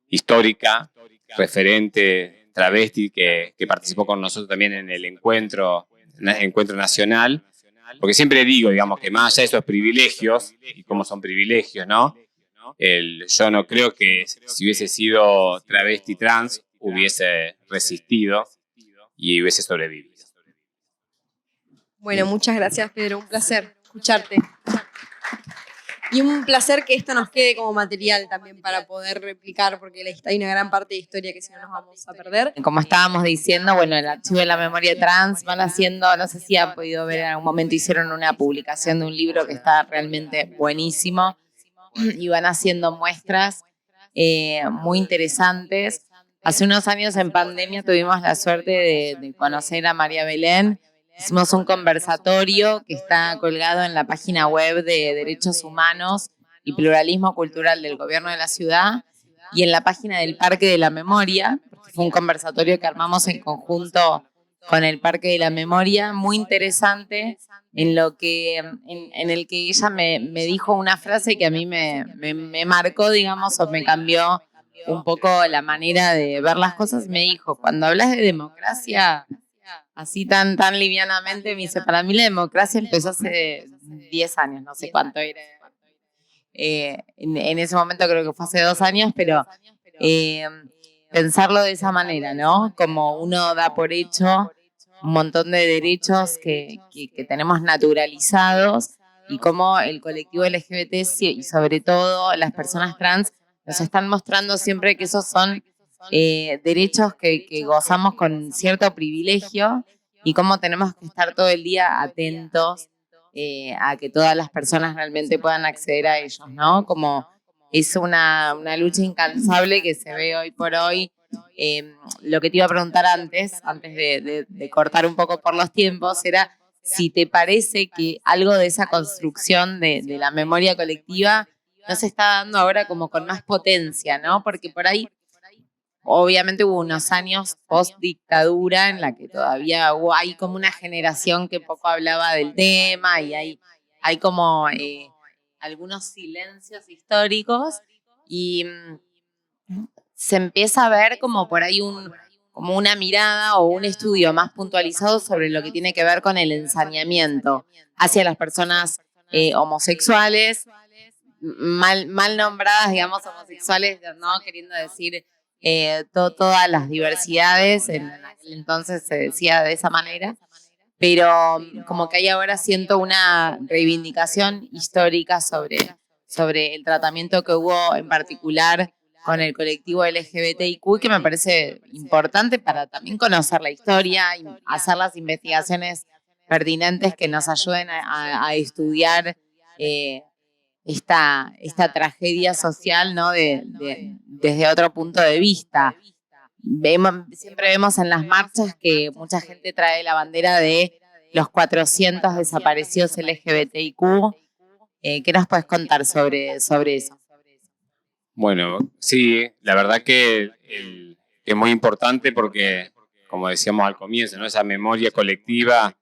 histórica, referente travesti que participó con nosotros también en el encuentro nacional. Porque siempre digo, digamos, que más allá de esos privilegios, y cómo son privilegios, ¿no? Yo no creo que si hubiese sido travesti trans hubiese resistido y hubiese sobrevivido. Bueno, muchas gracias, Pedro. Un placer escucharte. Y un placer que esto nos quede como material también para poder replicar, porque hay una gran parte de historia que si no nos vamos a perder. Como estábamos diciendo, bueno, el Archivo de la Memoria Trans van haciendo, no sé si han podido ver, en algún momento hicieron una publicación de un libro que está realmente buenísimo, y van haciendo muestras muy interesantes. Hace unos años en pandemia tuvimos la suerte de conocer a María Belén. Hicimos un conversatorio que está colgado en la página web de Derechos Humanos y Pluralismo Cultural del Gobierno de la Ciudad, y en la página del Parque de la Memoria, porque fue un conversatorio que armamos en conjunto con el Parque de la Memoria, muy interesante, en el que ella me dijo una frase que a mí me marcó, digamos, o me cambió un poco la manera de ver las cosas. Me dijo, cuando hablas de democracia así tan livianamente, me dice, para mí la democracia empezó hace 10 años, no sé cuánto era. En ese momento creo que fue hace 2 años, pero pensarlo de esa manera, ¿no? Como uno da por hecho un montón de derechos que tenemos naturalizados, y cómo el colectivo LGBT y sobre todo las personas trans nos están mostrando siempre que esos son derechos que gozamos con cierto privilegio, y cómo tenemos que estar todo el día atentos a que todas las personas realmente puedan acceder a ellos, ¿no? Como es una lucha incansable que se ve hoy por hoy. Lo que te iba a preguntar antes de cortar un poco por los tiempos, era si te parece que algo de esa construcción de la memoria colectiva no se está dando ahora como con más potencia, ¿no? Porque por ahí obviamente hubo unos años post-dictadura en la que todavía hay como una generación que poco hablaba del tema, y hay como algunos silencios históricos, y se empieza a ver como por ahí como una mirada o un estudio más puntualizado sobre lo que tiene que ver con el ensañamiento hacia las personas homosexuales, mal nombradas, digamos, homosexuales, ¿no? Queriendo decir todas las diversidades, en aquel entonces se decía de esa manera, pero como que ahí ahora siento una reivindicación histórica sobre el tratamiento que hubo en particular con el colectivo LGBTIQ, que me parece importante para también conocer la historia y hacer las investigaciones pertinentes que nos ayuden a estudiar esta tragedia social, ¿no? Desde otro punto de vista. Siempre vemos en las marchas que mucha gente trae la bandera de los 400 desaparecidos LGBTIQ. ¿Qué nos puedes contar sobre eso? Bueno, sí, la verdad que es muy importante porque, como decíamos al comienzo, ¿no? Esa memoria colectiva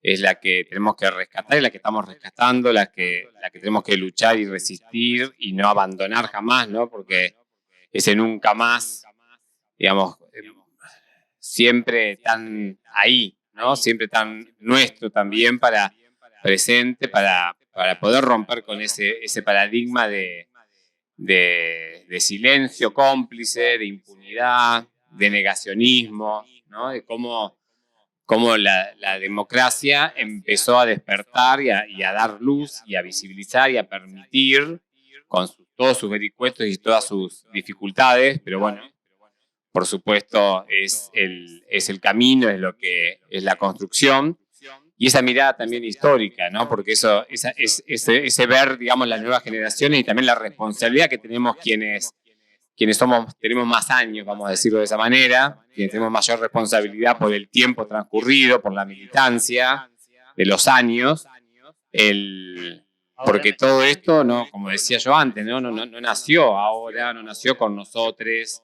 es la que tenemos que rescatar, y la que estamos rescatando, la que tenemos que luchar y resistir y no abandonar jamás, ¿no? Porque ese nunca más, digamos, siempre tan ahí, ¿no? Siempre tan nuestro también para presente, para poder romper con ese paradigma de silencio cómplice, de impunidad, de negacionismo, ¿no? De cómo la democracia empezó a despertar y a dar luz y a visibilizar y a permitir, con todos sus vericuetos y todas sus dificultades, pero bueno, por supuesto es el camino, es lo que es la construcción, y esa mirada también histórica, ¿no? Porque ese ver, digamos, las nuevas generaciones y también la responsabilidad que tenemos quienes tenemos más años, vamos a decirlo de esa manera, quienes tenemos mayor responsabilidad por el tiempo transcurrido, por la militancia de los años, porque todo esto, ¿no? Como decía yo antes, no nació ahora, no nació con nosotros.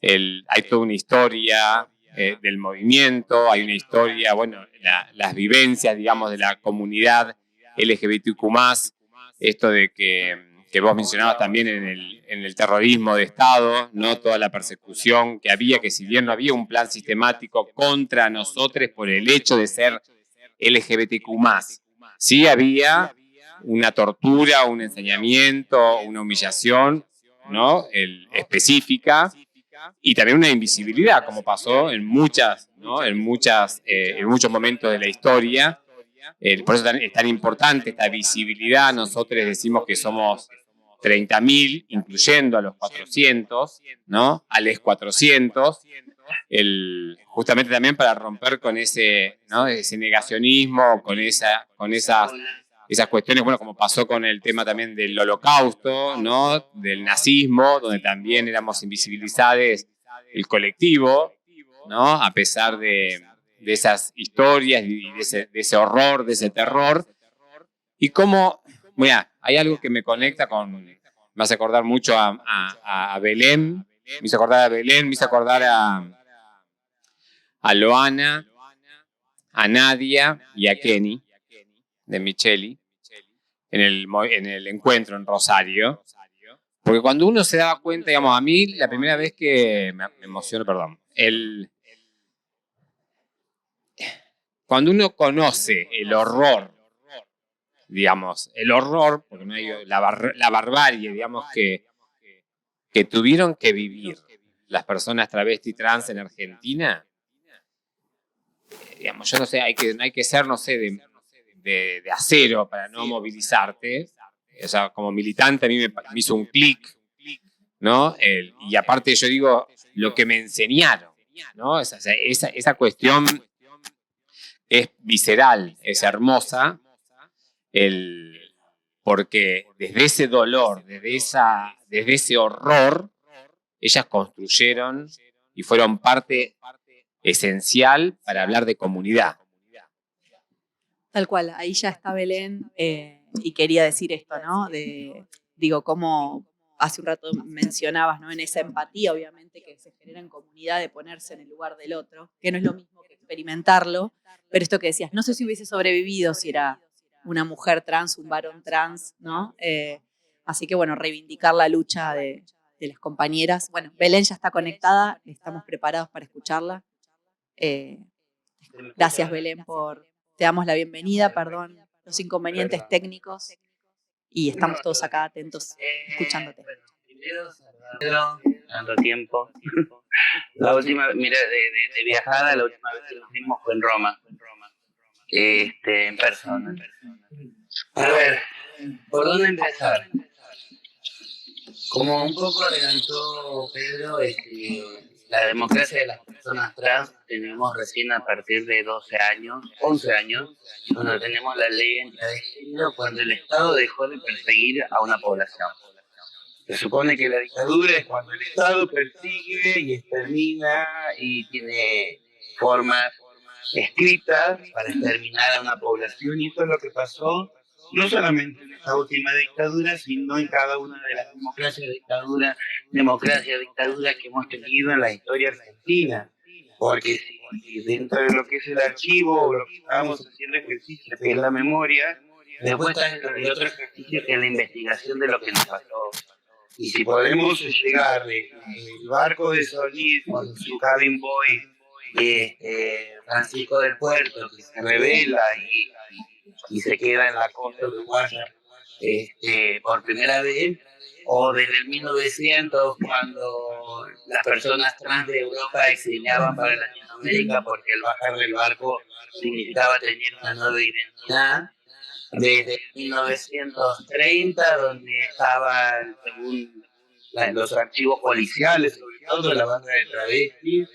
Hay toda una historia del movimiento, hay una historia, bueno, las vivencias, digamos, de la comunidad LGBTQ+, esto de que vos mencionabas también en el terrorismo de Estado, ¿no? Toda la persecución que había, que si bien no había un plan sistemático contra nosotros por el hecho de ser LGBTQ+, sí había una tortura, un ensañamiento, una humillación, ¿no? Específica, y también una invisibilidad, como pasó en muchos momentos de la historia. Por eso es tan importante esta visibilidad. Nosotros decimos que somos 30.000, incluyendo a los 400, ¿no? A los 400, justamente también para romper con ese, ¿no? Ese negacionismo, con esas cuestiones, bueno, como pasó con el tema también del Holocausto, ¿no? Del nazismo, donde también éramos invisibilizados el colectivo, ¿no? A pesar de esas historias y de ese horror, de ese terror. Y como, mira, hay algo que me conecta me hace acordar mucho a Belén, me hizo acordar a Loana, a Nadia y a Kenny, de Micheli, en el encuentro en Rosario. Porque cuando uno se daba cuenta, digamos, a mí la primera vez que me emociono, perdón, cuando uno conoce el horror, digamos, porque no hay la barbarie, digamos, que tuvieron que vivir las personas travesti trans en Argentina, digamos, yo no sé, hay que ser, no sé, de acero para no movilizarte. O sea, como militante a mí me hizo un clic, ¿no? Y aparte yo digo, lo que me enseñaron, ¿no? Esa cuestión es visceral, es hermosa, porque desde ese dolor, desde ese horror, ellas construyeron y fueron parte esencial para hablar de comunidad. Tal cual, ahí ya está Belén, y quería decir esto, ¿no? Como hace un rato mencionabas, ¿no? En esa empatía, obviamente, que se genera en comunidad de ponerse en el lugar del otro, que no es lo mismo que experimentarlo, pero esto que decías, no sé si hubiese sobrevivido si era una mujer trans, un varón trans, ¿no? Así que, bueno, reivindicar la lucha de de las compañeras. Bueno, Belén ya está conectada, estamos preparados para escucharla. Gracias, Belén, te damos la bienvenida, perdón los inconvenientes técnicos, y estamos todos acá atentos, escuchándote. Bueno, primero, saludando tanto tiempo. La última, mira, de viajada, la última vez que nos vimos fue en Roma, en persona. A ver, ¿por dónde empezar? Como un poco adelantó Pedro, la democracia de las personas trans tenemos recién a partir de 12 años, 11 años, cuando tenemos la ley de identidad de género, cuando el Estado dejó de perseguir a una población. Se supone que la dictadura es cuando el Estado persigue y extermina y tiene formas escritas para exterminar a una población, y esto es lo que pasó no solamente en esta última dictadura, sino en cada una de las democracia, que hemos tenido en la historia argentina. Porque si dentro de lo que es el archivo o lo que estábamos haciendo ejercicio, que es la memoria, después está el otro ejercicio que es la investigación de lo que nos pasó. Y si podemos llegar del barco de Solís con su cabin boy, Francisco del Puerto, que se revela y se queda en la costa uruguaya por primera vez, o desde el 1900, cuando las personas trans de Europa exiliaban para Latinoamérica porque el bajar del barco significaba tener una nueva identidad, desde 1930, donde estaban, según los archivos policiales, sobre todo la banda de travestis,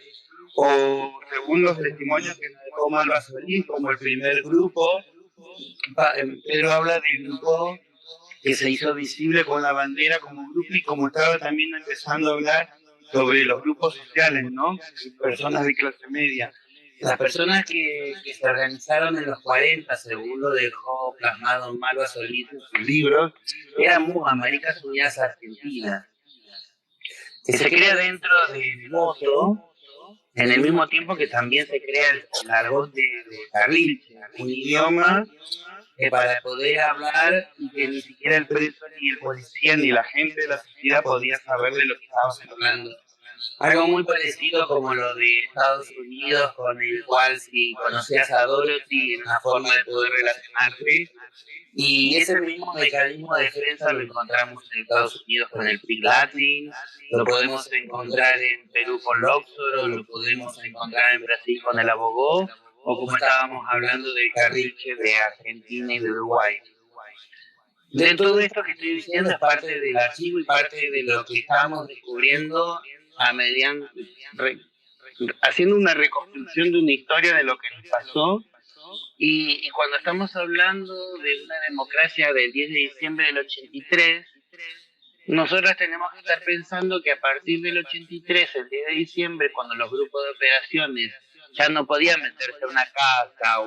o según los testimonios que nos dejó Malva Solís como el primer grupo. Pedro habla del grupo que se hizo visible con la bandera como grupo, y como estaba también empezando a hablar sobre los grupos sociales, ¿no? Personas de clase media. Las personas que se organizaron en los 40, según lo dejó plasmado Malva Solís en sus libros, eran Maricas Unidas Argentinas, que se crea dentro del voto, en el mismo tiempo que también se crea el argot de Carliche, un idioma que para poder hablar y que ni siquiera el preso, ni el policía, ni la gente de la sociedad podía saber de lo que estábamos hablando. Algo muy parecido como lo de Estados Unidos, con el cual si conocías a Dorothy en una forma de poder relacionarte, y ese mismo mecanismo de defensa lo encontramos en Estados Unidos con el PIC Latin, lo podemos encontrar en Perú con Loxoro, lo podemos encontrar en Brasil con el Abogó, o como estábamos hablando del Carriche de Argentina y de Uruguay. De todo esto que estoy diciendo es parte del archivo y parte de lo que estamos descubriendo haciendo una reconstrucción de una historia de lo que nos pasó. Y cuando estamos hablando de una democracia del 10 de diciembre del 83, nosotros tenemos que estar pensando que a partir del 83, el 10 de diciembre, cuando los grupos de operaciones ya no podían meterse a una casa,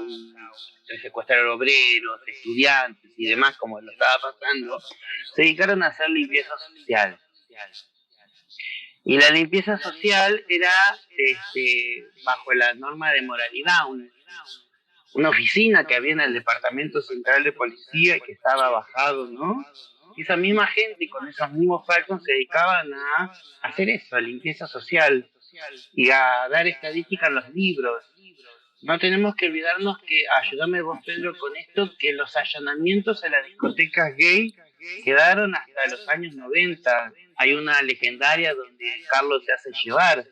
secuestrar obreros, estudiantes y demás, como lo estaba pasando, se dedicaron a hacer limpieza social. Y la limpieza social era bajo la norma de moralidad, una oficina que había en el Departamento Central de Policía y que estaba bajado, ¿no? Y esa misma gente con esos mismos falcons se dedicaban a hacer eso, a limpieza social y a dar estadísticas en los libros. No tenemos que olvidarnos que, ayúdame vos Pedro con esto, que los allanamientos en las discotecas gay quedaron hasta los años 90. Hay una legendaria donde Carlos se hace llevar,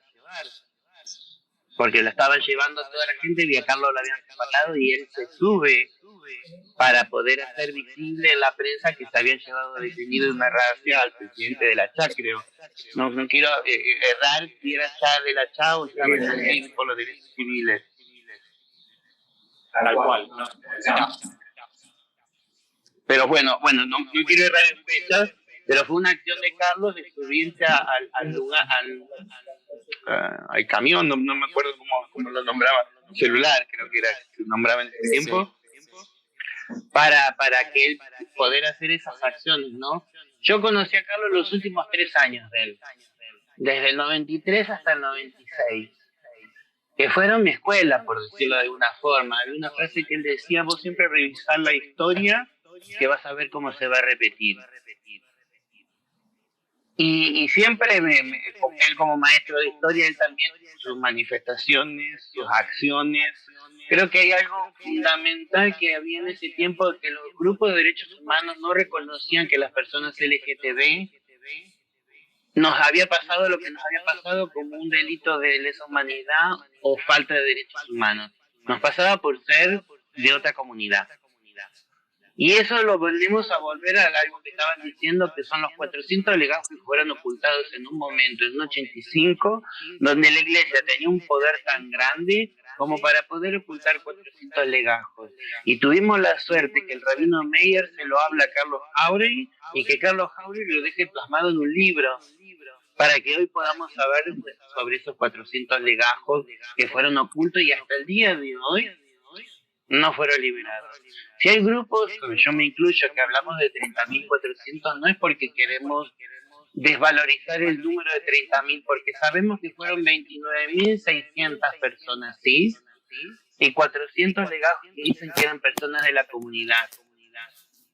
porque lo estaban llevando a toda la gente y a Carlos lo habían separado y él se sube para poder hacer visible en la prensa que se habían llevado detenido en una racia al presidente de la CHA, creo. No quiero errar si era ya de la CHA o estaba en el por los derechos civiles. Tal cual. Pero bueno, no quiero errar en fechas, pero fue una acción de Carlos de subirse al lugar, al camión, no me acuerdo cómo lo nombraba, celular creo que era, que nombraba en ese tiempo, para que él poder hacer esas acciones, ¿no? Yo conocí a Carlos los últimos 3 años de él, desde el 93 hasta el 96, que fueron mi escuela, por decirlo de alguna forma. Había una frase que él decía: vos siempre revisar la historia, que vas a ver cómo se va a repetir. Y siempre él como maestro de historia, él también, sus manifestaciones, sus acciones. Creo que hay algo fundamental que había en ese tiempo, que los grupos de derechos humanos no reconocían que las personas LGTB nos había pasado lo que nos había pasado como un delito de lesa humanidad o falta de derechos humanos. Nos pasaba por ser de otra comunidad. Y eso lo volvemos a volver a algo que estaban diciendo, que son los 400 legajos que fueron ocultados en un momento, en un 85, donde la iglesia tenía un poder tan grande como para poder ocultar 400 legajos. Y tuvimos la suerte que el rabino Meyer se lo habla a Carlos Jauregui y que Carlos Jauregui lo deje plasmado en un libro para que hoy podamos saber sobre esos 400 legajos que fueron ocultos y hasta el día de hoy no fueron liberados. Si hay grupos, como yo me incluyo, que hablamos de 30.400, no es porque queremos desvalorizar el número de 30.000, porque sabemos que fueron 29.600 personas cis y 400 legajos que dicen que eran personas de la comunidad.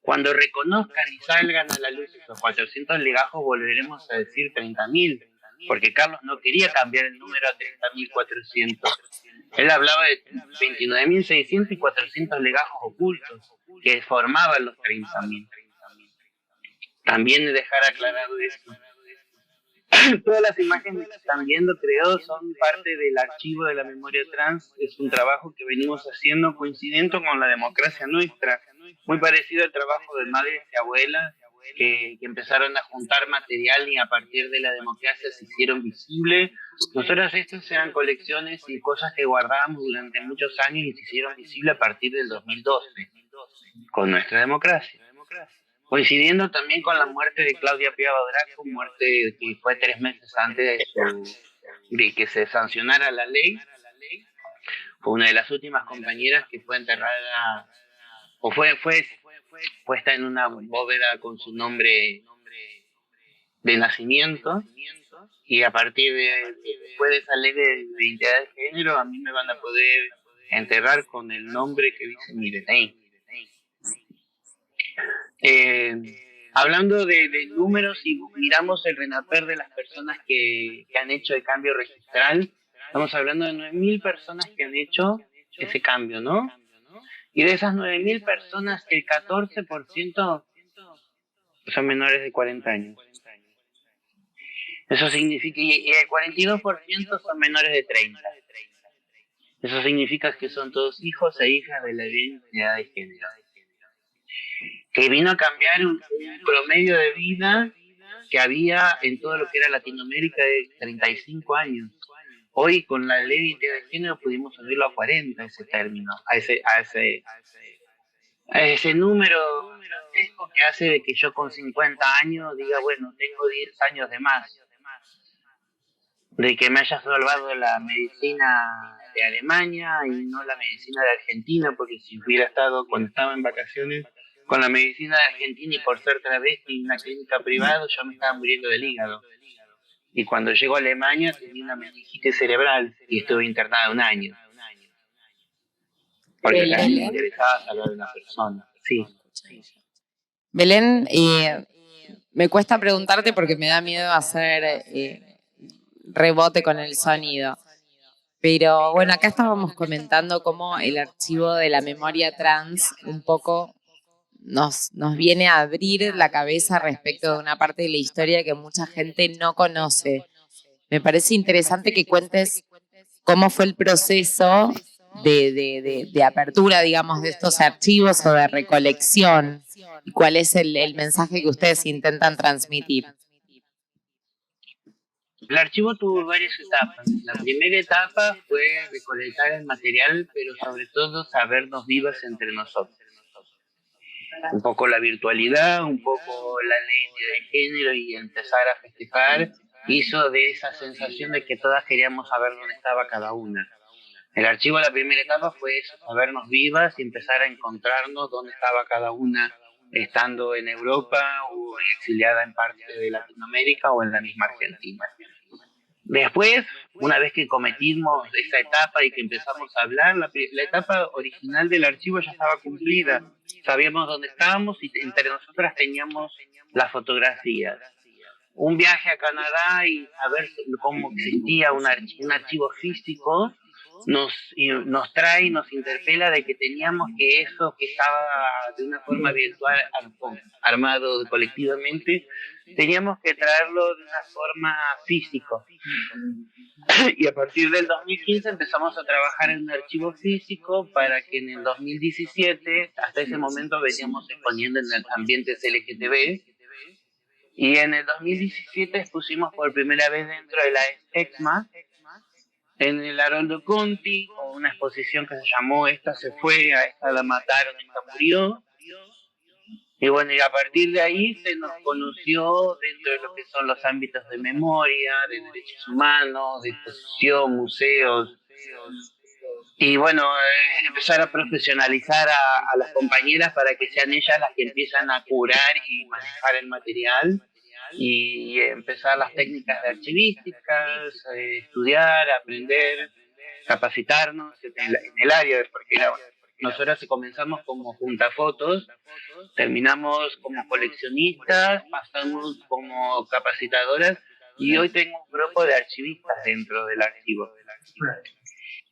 Cuando reconozcan y salgan a la luz esos 400 legajos, volveremos a decir 30.000, porque Carlos no quería cambiar el número a 30.400. Él hablaba de 29.600 y 400 legajos ocultos que formaban los 30.000. También dejar aclarado eso. Todas las imágenes que están viendo, creo, son parte del archivo de la memoria trans. Es un trabajo que venimos haciendo coincidente con la democracia nuestra, muy parecido al trabajo de madres y abuelas que empezaron a juntar material y a partir de la democracia se hicieron visibles. Nosotros estas eran colecciones y cosas que guardábamos durante muchos años y se hicieron visibles a partir del 2012 con nuestra democracia. Coincidiendo también con la muerte de Claudia Piava Draco, muerte que fue 3 meses antes de que se sancionara la ley. Fue una de las últimas compañeras que fue enterrada, o fue puesta en una bóveda con su nombre de nacimiento, y a partir después de esa ley de identidad de género, a mí me van a poder enterrar con el nombre que dice Mirenei. Hablando de números, y miramos el RENAPER de las personas que han hecho el cambio registral, estamos hablando de 9.000 personas que han hecho ese cambio, ¿no? Y de esas 9.000 personas, el 14% son menores de 40 años. Eso significa, y el 42% son menores de 30. Eso significa que son todos hijos e hijas de la identidad de género. Que vino a cambiar un promedio de vida que había en todo lo que era Latinoamérica de 35 años. Hoy con la ley de identidad de género pudimos subirlo a 40 ese término, a ese número que hace de que yo con 50 años diga, bueno, tengo 10 años de más. De que me haya salvado la medicina de Alemania y no la medicina de Argentina, porque si hubiera estado cuando estaba en vacaciones con la medicina de Argentina y por ser travesti en una clínica privada, yo me estaba muriendo del hígado. Y cuando llego a Alemania tenía una meningitis cerebral y estuve internada 1 año. Porque me interesaba salvar a una persona. Sí. Belén, me cuesta preguntarte porque me da miedo hacer rebote con el sonido. Pero bueno, acá estábamos comentando cómo el archivo de la memoria trans un poco nos viene a abrir la cabeza respecto de una parte de la historia que mucha gente no conoce. Me parece interesante que cuentes cómo fue el proceso de apertura, digamos, de estos archivos o de recolección y cuál es el mensaje que ustedes intentan transmitir. El archivo tuvo varias etapas. La primera etapa fue recolectar el material, pero sobre todo sabernos vivas entre nosotros. Un poco la virtualidad, un poco la ley de género y empezar a festejar hizo de esa sensación de que todas queríamos saber dónde estaba cada una. El archivo, la primera etapa fue eso, sabernos vivas y empezar a encontrarnos dónde estaba cada una, estando en Europa o exiliada en parte de Latinoamérica o en la misma Argentina. Después, una vez que cometimos esa etapa y que empezamos a hablar, la etapa original del archivo ya estaba cumplida. Sabíamos dónde estábamos y entre nosotras teníamos las fotografías. un viaje a Canadá y a ver cómo existía un archivo físico, nos trae y nos interpela de que teníamos que eso que estaba de una forma virtual armado colectivamente, teníamos que traerlo de una forma físico. Y a partir del 2015 empezamos a trabajar en un archivo físico para que en el 2017, hasta ese momento veníamos exponiendo en el ambiente LGTB, y en el 2017 expusimos por primera vez dentro de la EXMA, en el Haroldo Conti, con una exposición que se llamó Esta se fue, a esta la mataron, esta murió. Y bueno, y a partir de ahí se nos conoció dentro de lo que son los ámbitos de memoria, de derechos humanos, de exposición, museos. Y bueno, empezar a profesionalizar a las compañeras para que sean ellas las que empiezan a curar y manejar el material y empezar las técnicas de archivísticas, estudiar, aprender, capacitarnos en el área, porque nosotros comenzamos como juntafotos, terminamos como coleccionistas, pasamos como capacitadoras y hoy tengo un grupo de archivistas dentro del archivo,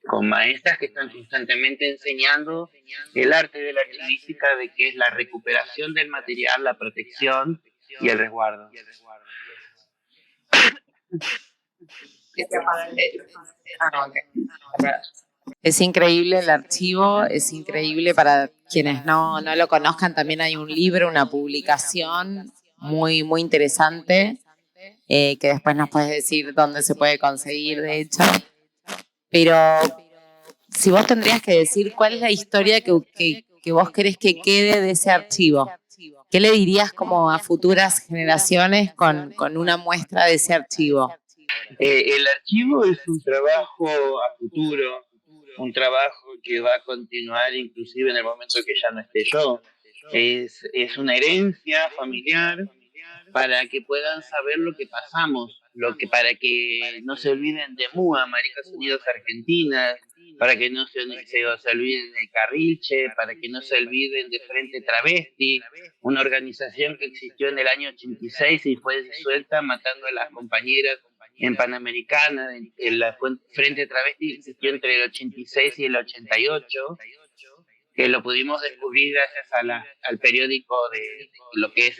con maestras que están constantemente enseñando el arte de la archivística, de que es la recuperación del material, la protección y el resguardo. Es increíble el archivo, es increíble para quienes no lo conozcan. También hay un libro, una publicación muy, muy interesante, que después nos puedes decir dónde se puede conseguir, de hecho. Pero si vos tendrías que decir cuál es la historia que vos querés que quede de ese archivo, ¿qué le dirías como a futuras generaciones con una muestra de ese archivo? El archivo es un trabajo a futuro, un trabajo que va a continuar inclusive en el momento que ya no esté yo. Es una herencia familiar para que puedan saber lo que pasamos, para que no se olviden de MUA, Maricas Unidas Argentinas, para que no se olviden de Carrilche, para que no se olviden de Frente Travesti, una organización que existió en el año 86 y fue disuelta matando a las compañeras en Panamericana. La Frente Travesti existió entre el 86 y el 88, que lo pudimos descubrir gracias al periódico de lo que es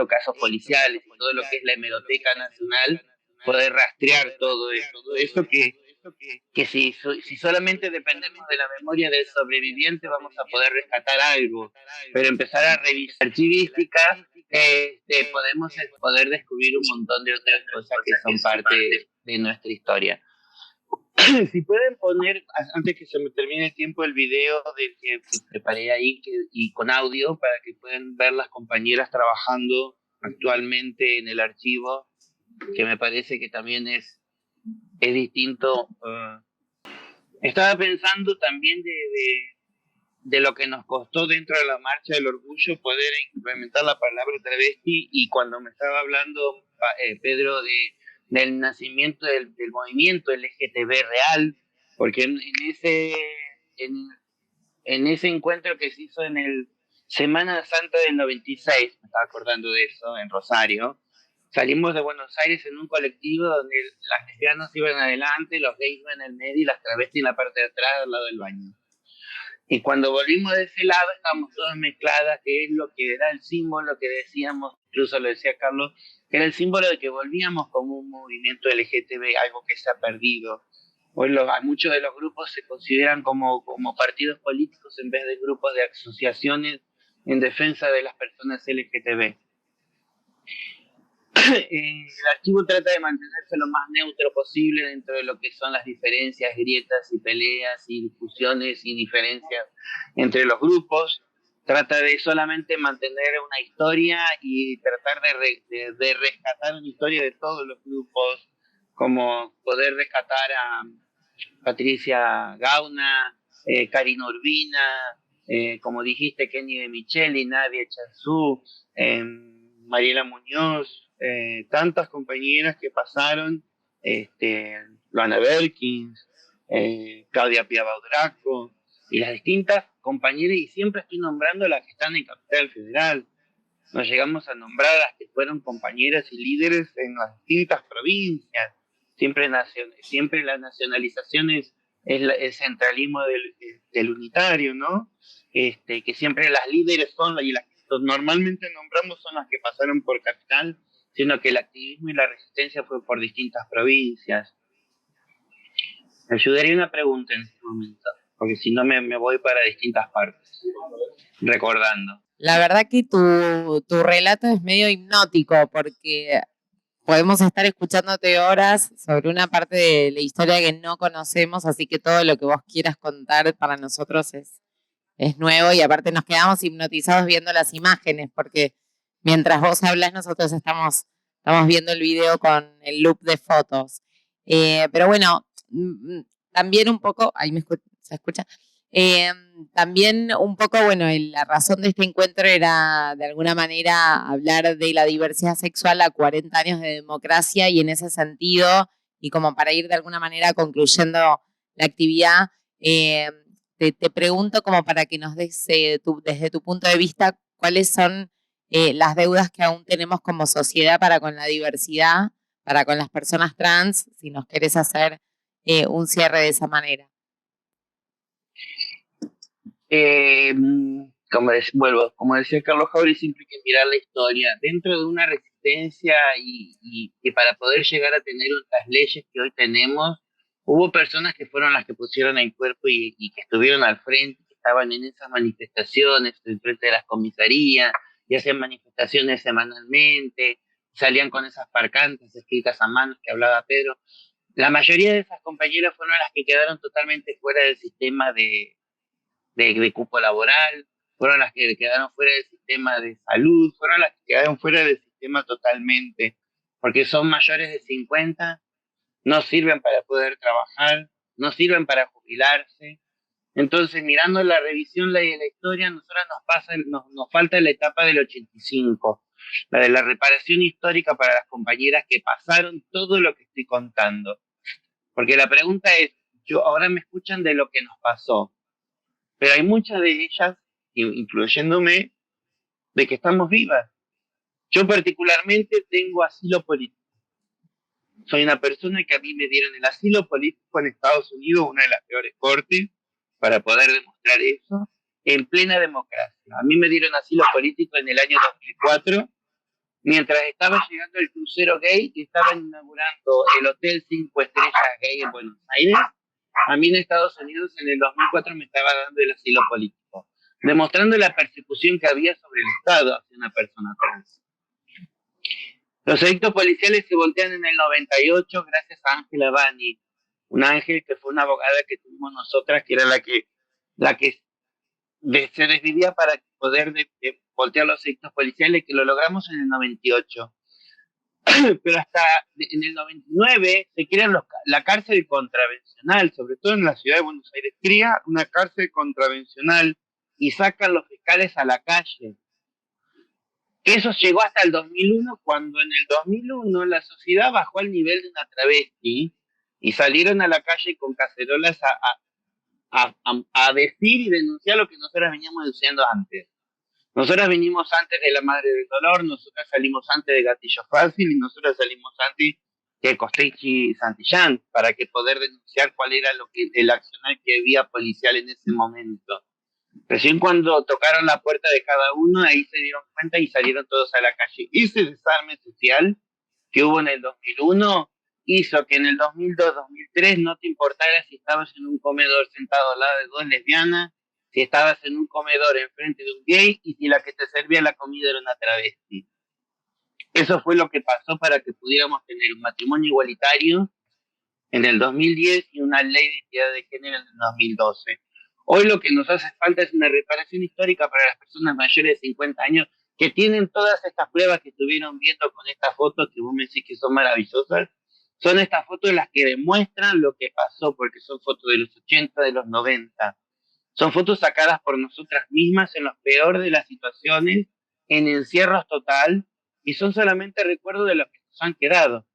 casos policiales y todo lo que es la Hemeroteca Nacional, poder rastrear todo eso que si solamente dependemos de la memoria del sobreviviente vamos a poder rescatar algo, pero empezar a revisar archivística, podemos poder descubrir un montón de otras cosas que son parte de nuestra historia. Si pueden poner, antes que se me termine el tiempo, el video del que preparé ahí y con audio para que puedan ver las compañeras trabajando actualmente en el archivo, que me parece que también es distinto. Estaba pensando también de lo que nos costó dentro de la Marcha del Orgullo poder implementar la palabra travesti, y cuando me estaba hablando Pedro del nacimiento del movimiento LGTB real, porque en ese encuentro que se hizo en el Semana Santa del 96, me estaba acordando de eso, en Rosario, salimos de Buenos Aires en un colectivo donde las lesbianas iban adelante, los gays iban en el medio y las travestis en la parte de atrás al lado del baño. Y cuando volvimos de ese lado estábamos todas mezcladas, que es lo que era el símbolo que decíamos, incluso lo decía Carlos, que era el símbolo de que volvíamos como un movimiento LGTB, algo que se ha perdido. Hoy muchos de los grupos se consideran como partidos políticos en vez de grupos de asociaciones en defensa de las personas LGTB. El archivo trata de mantenerse lo más neutro posible dentro de lo que son las diferencias, grietas y peleas y discusiones y diferencias entre los grupos. Trata de solamente mantener una historia y tratar de rescatar una historia de todos los grupos, como poder rescatar a Patricia Gauna, Karina Urbina, como dijiste, Kenny de Micheli, Nadia Chanzú, Mariela Muñoz, tantas compañeras que pasaron, Luana Berkins, Claudia Piabaudraco, y las distintas compañeras, y siempre estoy nombrando las que están en Capital Federal. nos llegamos a nombrar a las que fueron compañeras y líderes en las distintas provincias. Siempre la nacionalización es el centralismo del unitario, ¿no? Que siempre las líderes son, y las que normalmente nombramos son las que pasaron por capital, sino que el activismo y la resistencia fue por distintas provincias. Me ayudaría una pregunta en este momento, porque si no me voy para distintas partes, recordando. La verdad que tu relato es medio hipnótico porque podemos estar escuchándote horas sobre una parte de la historia que no conocemos, así que todo lo que vos quieras contar para nosotros es nuevo y aparte nos quedamos hipnotizados viendo las imágenes porque mientras vos hablas nosotros estamos viendo el video con el loop de fotos. Pero bueno, también un poco, ahí se escucha. También un poco, bueno, la razón de este encuentro era de alguna manera hablar de la diversidad sexual a 40 años de democracia y en ese sentido, y como para ir de alguna manera concluyendo la actividad, te pregunto como para que nos des desde tu punto de vista cuáles son las deudas que aún tenemos como sociedad para con la diversidad, para con las personas trans, si nos querés hacer un cierre de esa manera. Como decía Carlos Jauri, siempre hay que mirar la historia dentro de una resistencia y que para poder llegar a tener las leyes que hoy tenemos, hubo personas que fueron las que pusieron el cuerpo y que estuvieron al frente, que estaban en esas manifestaciones en frente de las comisarías y hacían manifestaciones semanalmente, salían con esas parcantes escritas a mano que hablaba Pedro. La mayoría de esas compañeras fueron las que quedaron totalmente fuera del sistema de cupo laboral, fueron las que quedaron fuera del sistema de salud, fueron las que quedaron fuera del sistema totalmente, porque son mayores de 50, no sirven para poder trabajar, no sirven para jubilarse. Entonces, mirando la revisión de la historia, nosotros nos falta la etapa del 85, la de la reparación histórica para las compañeras que pasaron todo lo que estoy contando. Porque la pregunta es, ahora me escuchan de lo que nos pasó, pero hay muchas de ellas, incluyéndome, de que estamos vivas. Yo particularmente tengo asilo político. Soy una persona que a mí me dieron el asilo político en Estados Unidos, una de las peores cortes, para poder demostrar eso, en plena democracia. A mí me dieron asilo político en el año 2004, mientras estaba llegando el crucero gay y estaban inaugurando el Hotel 5 Estrellas Gay en Buenos Aires. A mí en Estados Unidos en el 2004 me estaba dando el asilo político, demostrando la persecución que había sobre el Estado hacia una persona trans. Los edictos policiales se voltean en el 98 gracias a Ángela Bani, un ángel que fue una abogada que tuvimos nosotras, que era la que se desvivía para poder voltear los edictos policiales, que lo logramos en el 98. Pero hasta en el 99 se crea la cárcel contravencional, sobre todo en la ciudad de Buenos Aires, crea una cárcel contravencional y sacan los fiscales a la calle. Eso llegó hasta el 2001, cuando en el 2001 la sociedad bajó al nivel de una travesti y salieron a la calle con cacerolas a decir y denunciar lo que nosotras veníamos denunciando antes. Nosotras vinimos antes de La Madre del Dolor, nosotras salimos antes de Gatillo Fácil y nosotras salimos antes de Costechi Santillán para que poder denunciar cuál era el accionar que había policial en ese momento. Recién cuando tocaron la puerta de cada uno, ahí se dieron cuenta y salieron todos a la calle. Ese desarme social que hubo en el 2001 hizo que en el 2002-2003 no te importara si estabas en un comedor sentado al lado de dos lesbianas, si estabas en un comedor enfrente de un gay y si la que te servía la comida era una travesti. Eso fue lo que pasó para que pudiéramos tener un matrimonio igualitario en el 2010 y una ley de identidad de género en el 2012. Hoy lo que nos hace falta es una reparación histórica para las personas mayores de 50 años que tienen todas estas pruebas que estuvieron viendo con estas fotos que vos me decís que son maravillosas. Son estas fotos las que demuestran lo que pasó, porque son fotos de los 80, de los 90. Son fotos sacadas por nosotras mismas en lo peor de las situaciones, en encierros total, y son solamente recuerdos de lo que nos han quedado.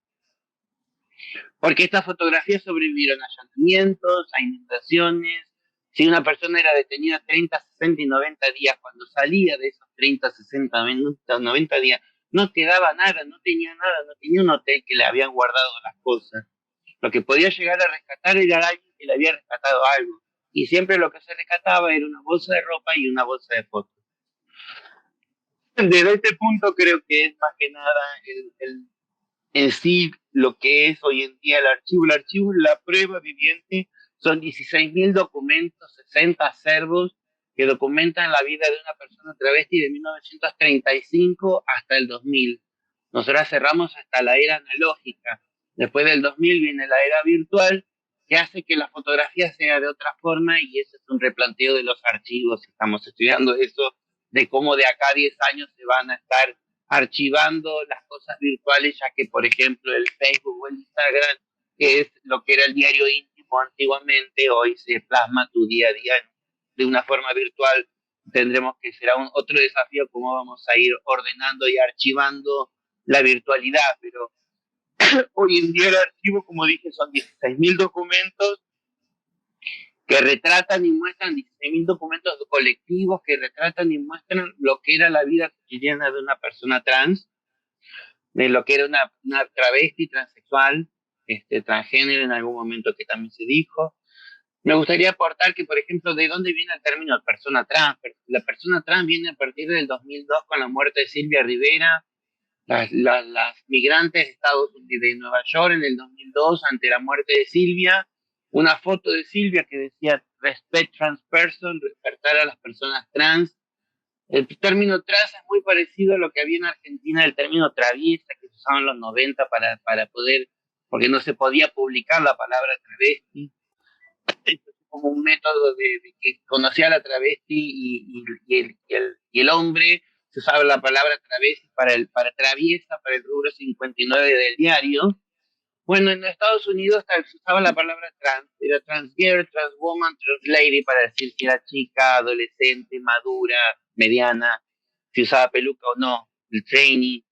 Porque estas fotografías sobrevivieron a allanamientos, a inundaciones. Si una persona era detenida 30, 60 y 90 días, cuando salía de esos 30, 60 minutos, 90 días, no quedaba nada, no tenía nada, no tenía un hotel que le habían guardado las cosas. Lo que podía llegar a rescatar era alguien que le había rescatado algo. Y siempre lo que se rescataba era una bolsa de ropa y una bolsa de fotos. Desde este punto creo que es más que nada en sí lo que es hoy en día el archivo. El archivo es la prueba viviente, son 16.000 documentos, 60 acervos que documentan la vida de una persona travesti de 1935 hasta el 2000. Nosotros cerramos hasta la era analógica. Después del 2000 viene la era virtual, que hace que la fotografía sea de otra forma, y ese es un replanteo de los archivos. Estamos estudiando eso, de cómo de acá a 10 años se van a estar archivando las cosas virtuales, ya que, por ejemplo, el Facebook o el Instagram, que es lo que era el diario íntimo antiguamente, hoy se plasma tu día a día de una forma virtual. Tendremos que será otro desafío, cómo vamos a ir ordenando y archivando la virtualidad, pero hoy en día el archivo, como dije, son 16.000 documentos que retratan y muestran, 16.000 documentos colectivos que retratan y muestran lo que era la vida cotidiana de una persona trans, de lo que era una travesti, transexual, transgénero en algún momento que también se dijo. Me gustaría aportar que, por ejemplo, de dónde viene el término persona trans. La persona trans viene a partir del 2002 con la muerte de Silvia Rivera, las migrantes de Nueva York en el 2002 ante la muerte de Silvia, una foto de Silvia que decía respect trans person, respetar a las personas trans. El término trans es muy parecido a lo que había en Argentina, el término traviesa que se usaba en los 90 para poder, porque no se podía publicar la palabra travesti. Como un método de que conocía a la travesti y el hombre, se usaba la palabra travesti para traviesa, para el rubro 59 del diario. Bueno, en Estados Unidos se usaba la palabra trans, era trans girl, trans woman, trans lady, para decir si era chica, adolescente, madura, mediana, si usaba peluca o no, el trainee.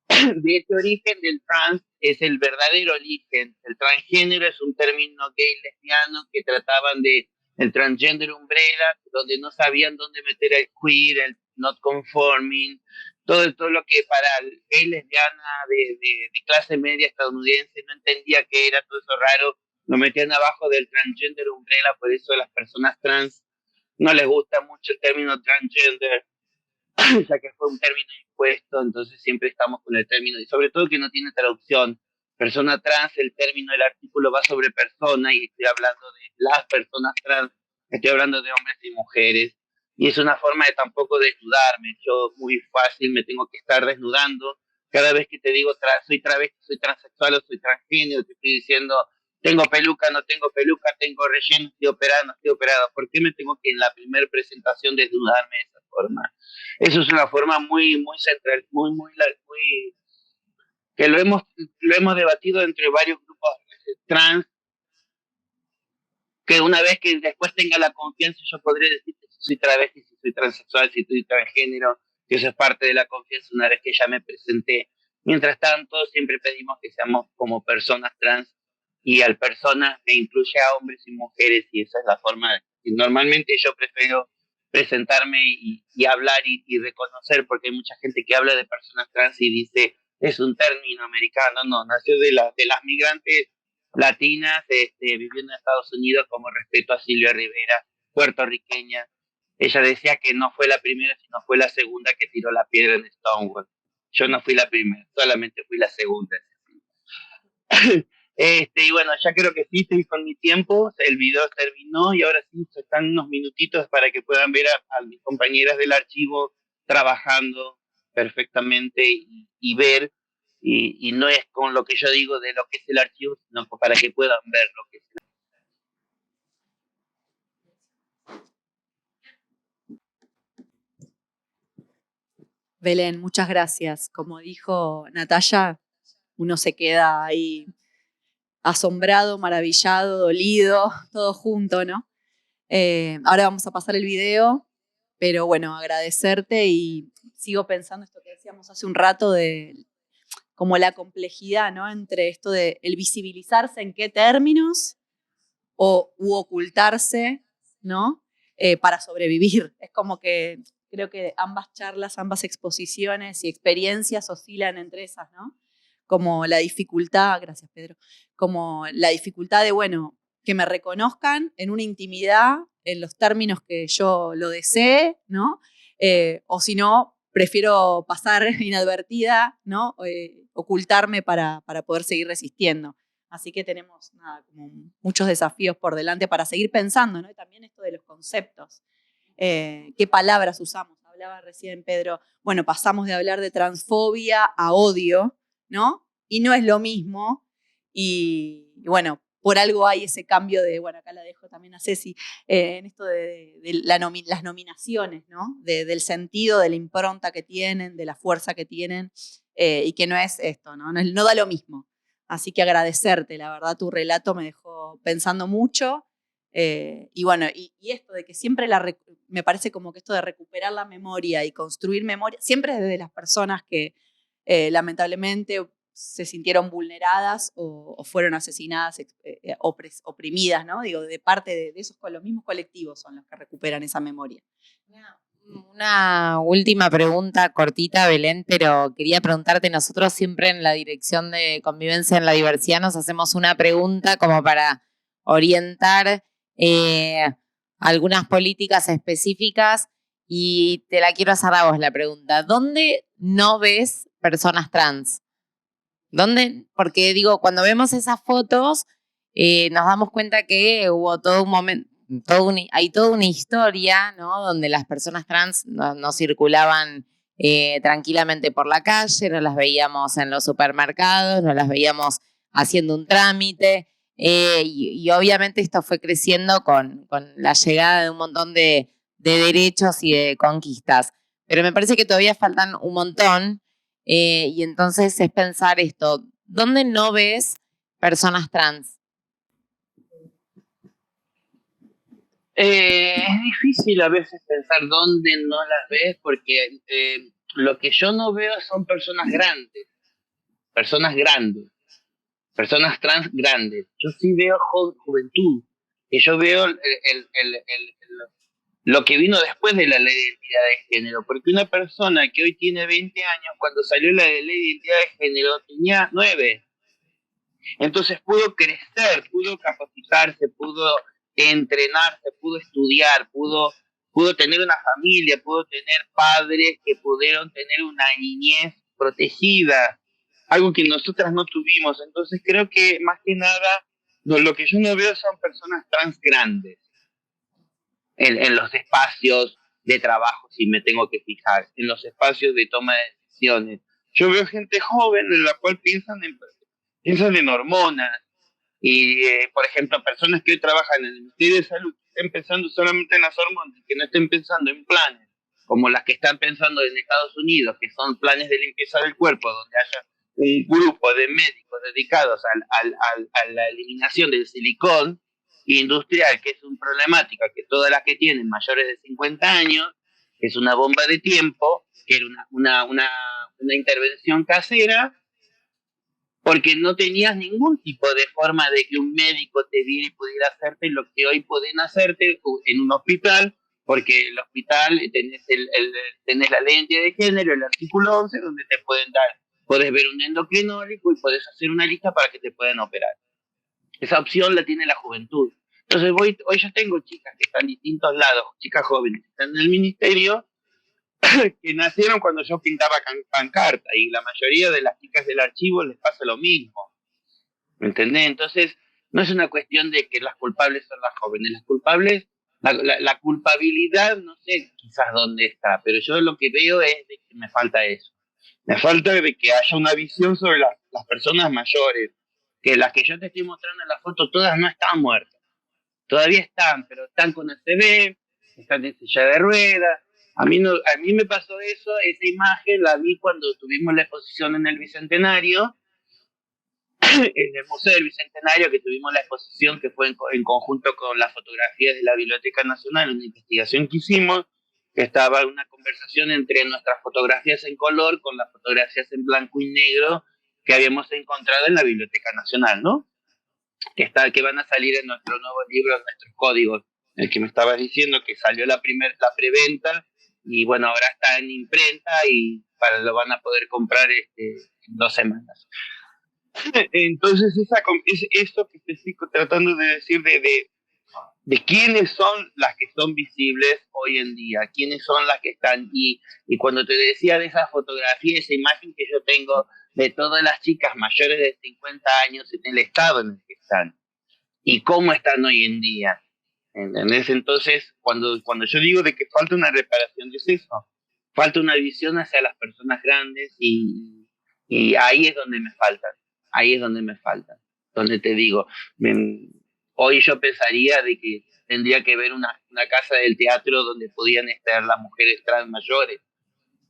De este origen del trans es el verdadero origen. El transgénero es un término gay lesbiano que trataban de el transgender umbrella, donde no sabían dónde meter el queer, el not conforming, todo lo que para el gay lesbiana de clase media estadounidense no entendía qué era todo eso raro, lo metían abajo del transgender umbrella. Por eso a las personas trans no les gusta mucho el término transgender, ya que fue un término impuesto, entonces siempre estamos con el término, y sobre todo que no tiene traducción. Persona trans, el término del artículo va sobre persona, y estoy hablando de las personas trans, estoy hablando de hombres y mujeres, y es una forma de tampoco desnudarme. Yo muy fácil me tengo que estar desnudando cada vez que te digo soy travesti, soy transexual o soy transgénero. Te estoy diciendo tengo peluca, no tengo peluca, tengo relleno, estoy operado, no estoy operado. ¿Por qué me tengo que en la primera presentación desnudarme de esa forma? Eso es una forma muy central, muy que lo hemos debatido entre varios grupos trans, que una vez que después tenga la confianza, yo podré decir si soy travesti, si soy transexual, si soy transgénero, que eso es parte de la confianza una vez que ya me presenté. Mientras tanto, siempre pedimos que seamos como personas trans, y al personas me incluye a hombres y mujeres, y esa es la forma que normalmente yo prefiero presentarme y hablar y reconocer, porque hay mucha gente que habla de personas trans y dice es un término americano. No, nació de las migrantes latinas viviendo en Estados Unidos, como respeto a Silvia Rivera, puertorriqueña. Ella decía que no fue la primera, sino fue la segunda que tiró la piedra en Stonewall. Yo no fui la primera, solamente fui la segunda. Y bueno, ya creo que sí, estoy con mi tiempo, el video terminó, y ahora sí están unos minutitos para que puedan ver a mis compañeras del archivo trabajando perfectamente y ver, y no es con lo que yo digo de lo que es el archivo, sino para que puedan ver lo que es el Belén, muchas gracias. Como dijo Natalia, uno se queda ahí asombrado, maravillado, dolido, todo junto, ¿no? Ahora vamos a pasar el video, pero bueno, agradecerte, y sigo pensando esto que decíamos hace un rato de como la complejidad, ¿no? Entre esto de el visibilizarse en qué términos u ocultarse, ¿no? Para sobrevivir. Es como que creo que ambas charlas, ambas exposiciones y experiencias oscilan entre esas, ¿no? Como la dificultad, gracias Pedro, como la dificultad de, bueno, que me reconozcan en una intimidad, en los términos que yo lo desee, ¿no? O si no, prefiero pasar inadvertida, ¿no? Ocultarme para poder seguir resistiendo. Así que tenemos nada, como muchos desafíos por delante para seguir pensando, ¿no? Y también esto de los conceptos. ¿Qué palabras usamos? Hablaba recién Pedro, bueno, pasamos de hablar de transfobia a odio, ¿no? Y no es lo mismo. Y bueno, por algo hay ese cambio de, bueno, acá la dejo también a Ceci, en esto de las nominaciones, ¿no? Del sentido, de la impronta que tienen, de la fuerza que tienen, y que no es esto, ¿no? No da lo mismo. Así que agradecerte, la verdad, tu relato me dejó pensando mucho. Y bueno, y esto de que siempre me parece como que esto de recuperar la memoria y construir memoria, siempre desde las personas que lamentablemente se sintieron vulneradas o fueron asesinadas, oprimidas, ¿no? Digo, de parte de esos, los mismos colectivos son los que recuperan esa memoria. Una última pregunta cortita, Belén, pero quería preguntarte, nosotros siempre en la Dirección de Convivencia en la Diversidad nos hacemos una pregunta como para orientar algunas políticas específicas y te la quiero hacer a vos la pregunta. ¿Dónde no ves personas trans? ¿Dónde? Porque digo, cuando vemos esas fotos nos damos cuenta que hubo todo un momento, hay toda una historia, ¿no? Donde las personas trans no circulaban tranquilamente por la calle, no las veíamos en los supermercados, no las veíamos haciendo un trámite, y obviamente esto fue creciendo con la llegada de un montón de derechos y de conquistas. Pero me parece que todavía faltan un montón, y entonces es pensar esto, ¿dónde no ves personas trans? Es difícil a veces pensar dónde no las ves porque lo que yo no veo son personas grandes, personas trans grandes. Yo sí veo juventud, y yo veo lo que vino después de la ley de identidad de género, porque una persona que hoy tiene 20 años, cuando salió la ley de identidad de género, tenía 9. Entonces pudo crecer, pudo capacitarse, pudo entrenarse, pudo estudiar, pudo tener una familia, pudo tener padres que pudieron tener una niñez protegida, algo que nosotras no tuvimos. Entonces creo que más que nada lo que yo no veo son personas trans grandes en los espacios de trabajo, si me tengo que fijar, en los espacios de toma de decisiones. Yo veo gente joven en la cual piensan en hormonas, y por ejemplo personas que hoy trabajan en el Ministerio de Salud que estén pensando solamente en las hormonas, que no estén pensando en planes como las que están pensando en Estados Unidos, que son planes de limpieza del cuerpo, donde haya un grupo de médicos dedicados a la eliminación del silicón industrial, que es una problemática que todas las que tienen mayores de 50 años, que es una bomba de tiempo, que era una intervención casera, porque no tenías ningún tipo de forma de que un médico te viera y pudiera hacerte lo que hoy pueden hacerte en un hospital, porque el hospital tenés la ley de identidad de género, el artículo 11, donde te puedes ver un endocrinólogo y puedes hacer una lista para que te puedan operar. Esa opción la tiene la juventud. Entonces hoy yo tengo chicas que están en distintos lados, chicas jóvenes que están en el ministerio, que nacieron cuando yo pintaba pancarta, y la mayoría de las chicas del archivo les pasa lo mismo. ¿Me entendés? Entonces, no es una cuestión de que las culpables son las jóvenes. Las culpables, la culpabilidad, no sé quizás dónde está, pero yo lo que veo es de que me falta eso. Me falta de que haya una visión sobre las personas mayores, que las que yo te estoy mostrando en la foto, todas no están muertas. Todavía están, pero están con ACV, están en silla de ruedas. A mí me pasó eso, esa imagen la vi cuando tuvimos la exposición en el Bicentenario, en el Museo del Bicentenario, que tuvimos la exposición que fue en conjunto con las fotografías de la Biblioteca Nacional, una investigación que hicimos, que estaba una conversación entre nuestras fotografías en color con las fotografías en blanco y negro que habíamos encontrado en la Biblioteca Nacional, ¿no? Que van a salir en nuestro nuevo libro, nuestros códigos, el que me estabas diciendo que salió la preventa y bueno, ahora está en imprenta y lo van a poder comprar en 2 semanas. Entonces, esto que te estoy tratando de decir de quiénes son las que son visibles hoy en día, quiénes son las que están, y cuando te decía de esa fotografía, esa imagen que yo tengo de todas las chicas mayores de 50 años en el estado en el que están, y cómo están hoy en día, ¿entendés? Entonces, cuando yo digo de que falta una reparación, es eso, falta una visión hacia las personas grandes, y ahí es donde me faltan, donde te digo, hoy yo pensaría de que tendría que haber una casa del teatro donde podían estar las mujeres trans mayores.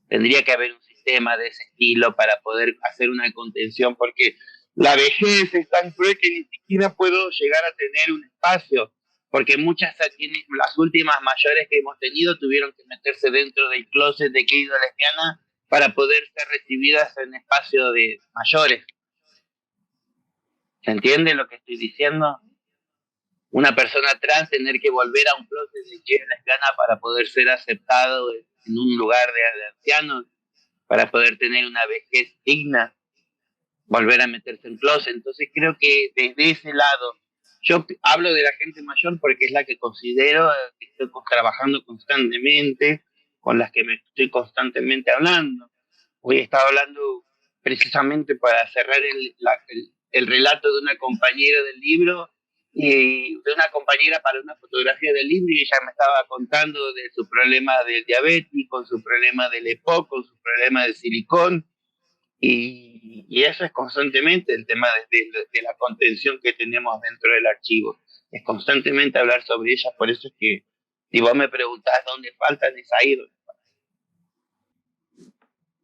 Tendría que haber un sistema de ese estilo para poder hacer una contención, porque la vejez es tan cruel que ni siquiera puedo llegar a tener un espacio, porque las últimas mayores que hemos tenido tuvieron que meterse dentro del closet de querida lesbiana para poder ser recibidas en espacio de mayores. ¿Se entiende lo que estoy diciendo? Una persona trans tener que volver a un closet de querida lesbiana para poder ser aceptado en un lugar de ancianos, para poder tener una vejez digna, volver a meterse en closet. Entonces creo que desde ese lado, yo hablo de la gente mayor porque es la que considero que estoy trabajando constantemente, con las que me estoy constantemente hablando. Hoy estaba hablando precisamente para cerrar el relato de una compañera del libro, y de una compañera para una fotografía del libro, y ella me estaba contando de su problema del diabetes, con su problema del EPOC, con su problema del silicón, y eso es constantemente el tema de la contención que tenemos dentro del archivo, es constantemente hablar sobre ellas. Por eso es que si vos me preguntás dónde faltan, es ahí donde faltan.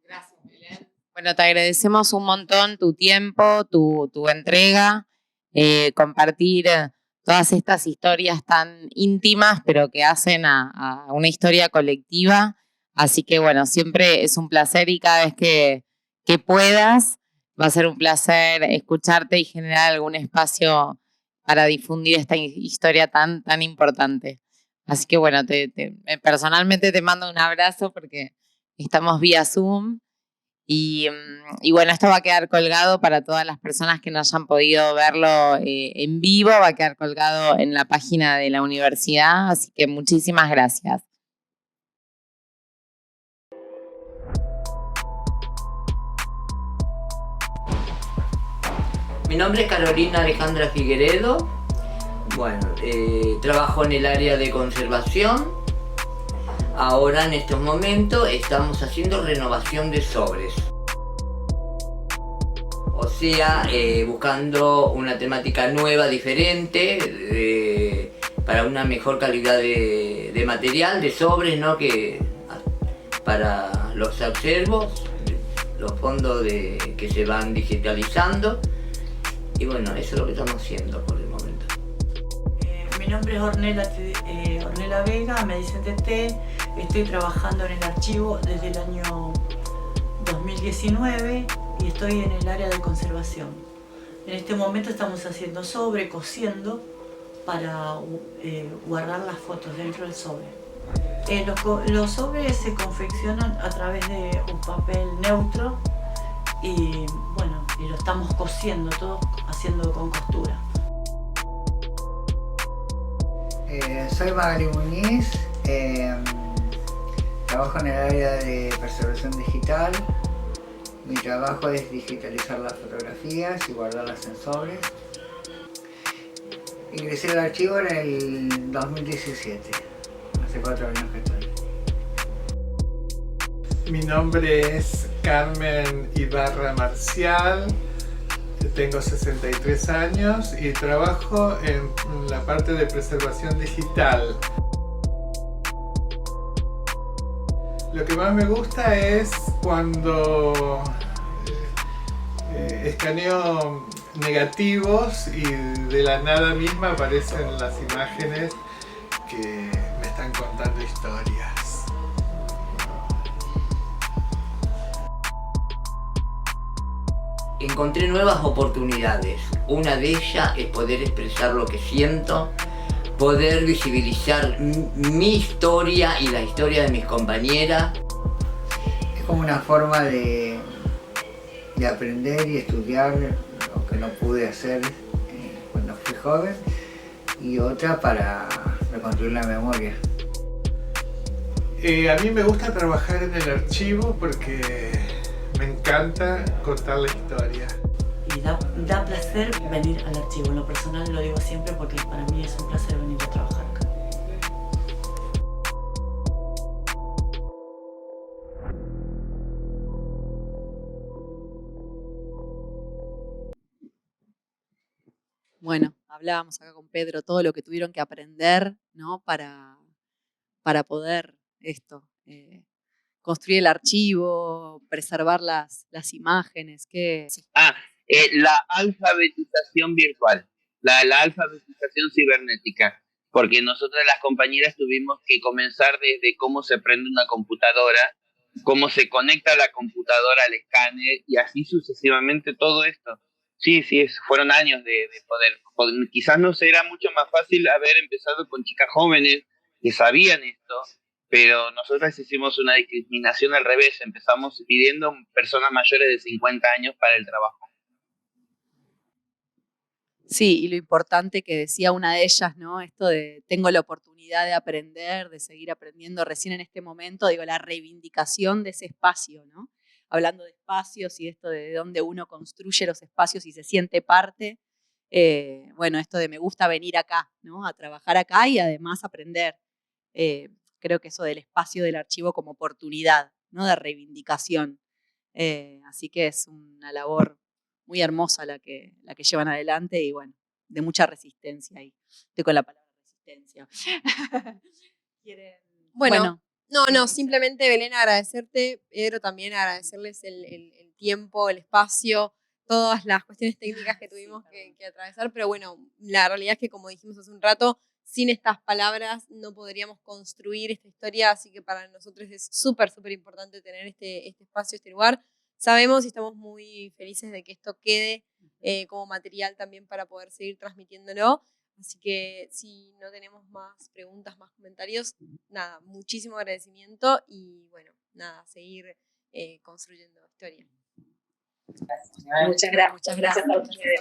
Gracias, Belén. Bueno, te agradecemos un montón tu tiempo, tu entrega, compartir todas estas historias tan íntimas, pero que hacen a una historia colectiva. Así que bueno, siempre es un placer, y cada vez que puedas va a ser un placer escucharte y generar algún espacio para difundir esta historia tan, tan importante. Así que bueno, personalmente te mando un abrazo porque estamos vía Zoom. Y bueno, esto va a quedar colgado para todas las personas que no hayan podido verlo en vivo, va a quedar colgado en la página de la universidad, así que muchísimas gracias. Mi nombre es Carolina Alejandra Figueredo. Bueno, trabajo en el área de conservación. Ahora en estos momentos estamos haciendo renovación de sobres. O sea, buscando una temática nueva, diferente, para una mejor calidad de material, de sobres, ¿no? Que para los acervos, los fondos que se van digitalizando. Y bueno, eso es lo que estamos haciendo por el momento. Mi nombre es Ornella Vega, me dicen TT. Estoy trabajando en el archivo desde el año 2019 y estoy en el área de conservación. En este momento estamos haciendo sobre, cosiendo para guardar las fotos dentro del sobre. Los sobres se confeccionan a través de un papel neutro y bueno, y lo estamos cosiendo todo, haciendo con costura. Soy Magali Muñiz, trabajo en el área de preservación digital. Mi trabajo es digitalizar las fotografías y guardarlas en sobres. Ingresé al archivo en el 2017, hace 4 años que estoy. Mi nombre es Carmen Ibarra Marcial, tengo 63 años y trabajo en la parte de preservación digital. Lo que más me gusta es cuando escaneo negativos y de la nada misma aparecen las imágenes que me están contando historias. Encontré nuevas oportunidades. Una de ellas es poder expresar lo que siento poder visibilizar mi historia y la historia de mis compañeras. Es como una forma de aprender y estudiar lo que no pude hacer cuando fui joven, y otra para reconstruir la memoria. A mí me gusta trabajar en el archivo porque me encanta contar la historia. Y da placer venir al archivo. En lo personal lo digo siempre porque para mí es un placer venir a trabajar acá. Bueno, hablábamos acá con Pedro todo lo que tuvieron que aprender, ¿no? Para poder construir el archivo, preservar las imágenes. Sí. La alfabetización virtual, la alfabetización cibernética, porque nosotras las compañeras tuvimos que comenzar desde cómo se prende una computadora, cómo se conecta la computadora al escáner y así sucesivamente todo esto. Sí, fueron años de poder. Quizás nos era mucho más fácil haber empezado con chicas jóvenes que sabían esto, pero nosotras hicimos una discriminación al revés, empezamos pidiendo personas mayores de 50 años para el trabajo. Sí, y lo importante que decía una de ellas, ¿no? Esto de tengo la oportunidad de aprender, de seguir aprendiendo recién en este momento, digo, la reivindicación de ese espacio, ¿no? Hablando de espacios y esto de dónde uno construye los espacios y se siente parte. Bueno, esto de me gusta venir acá, ¿no? A trabajar acá y además aprender. Creo que eso del espacio del archivo como oportunidad, ¿no? De reivindicación. Así que es una labor muy hermosa la que llevan adelante y bueno, de mucha resistencia ahí. Estoy con la palabra resistencia. Bueno, no, simplemente Belén agradecerte, Pedro también agradecerles el tiempo, el espacio, todas las cuestiones técnicas que tuvimos que atravesar, pero bueno, la realidad es que como dijimos hace un rato, sin estas palabras no podríamos construir esta historia, así que para nosotros es súper importante tener este espacio, este lugar. Sabemos y estamos muy felices de que esto quede como material también para poder seguir transmitiéndolo. Así que si no tenemos más preguntas, más comentarios, nada, muchísimo agradecimiento y bueno, nada, seguir construyendo historia. Muchas gracias a ustedes.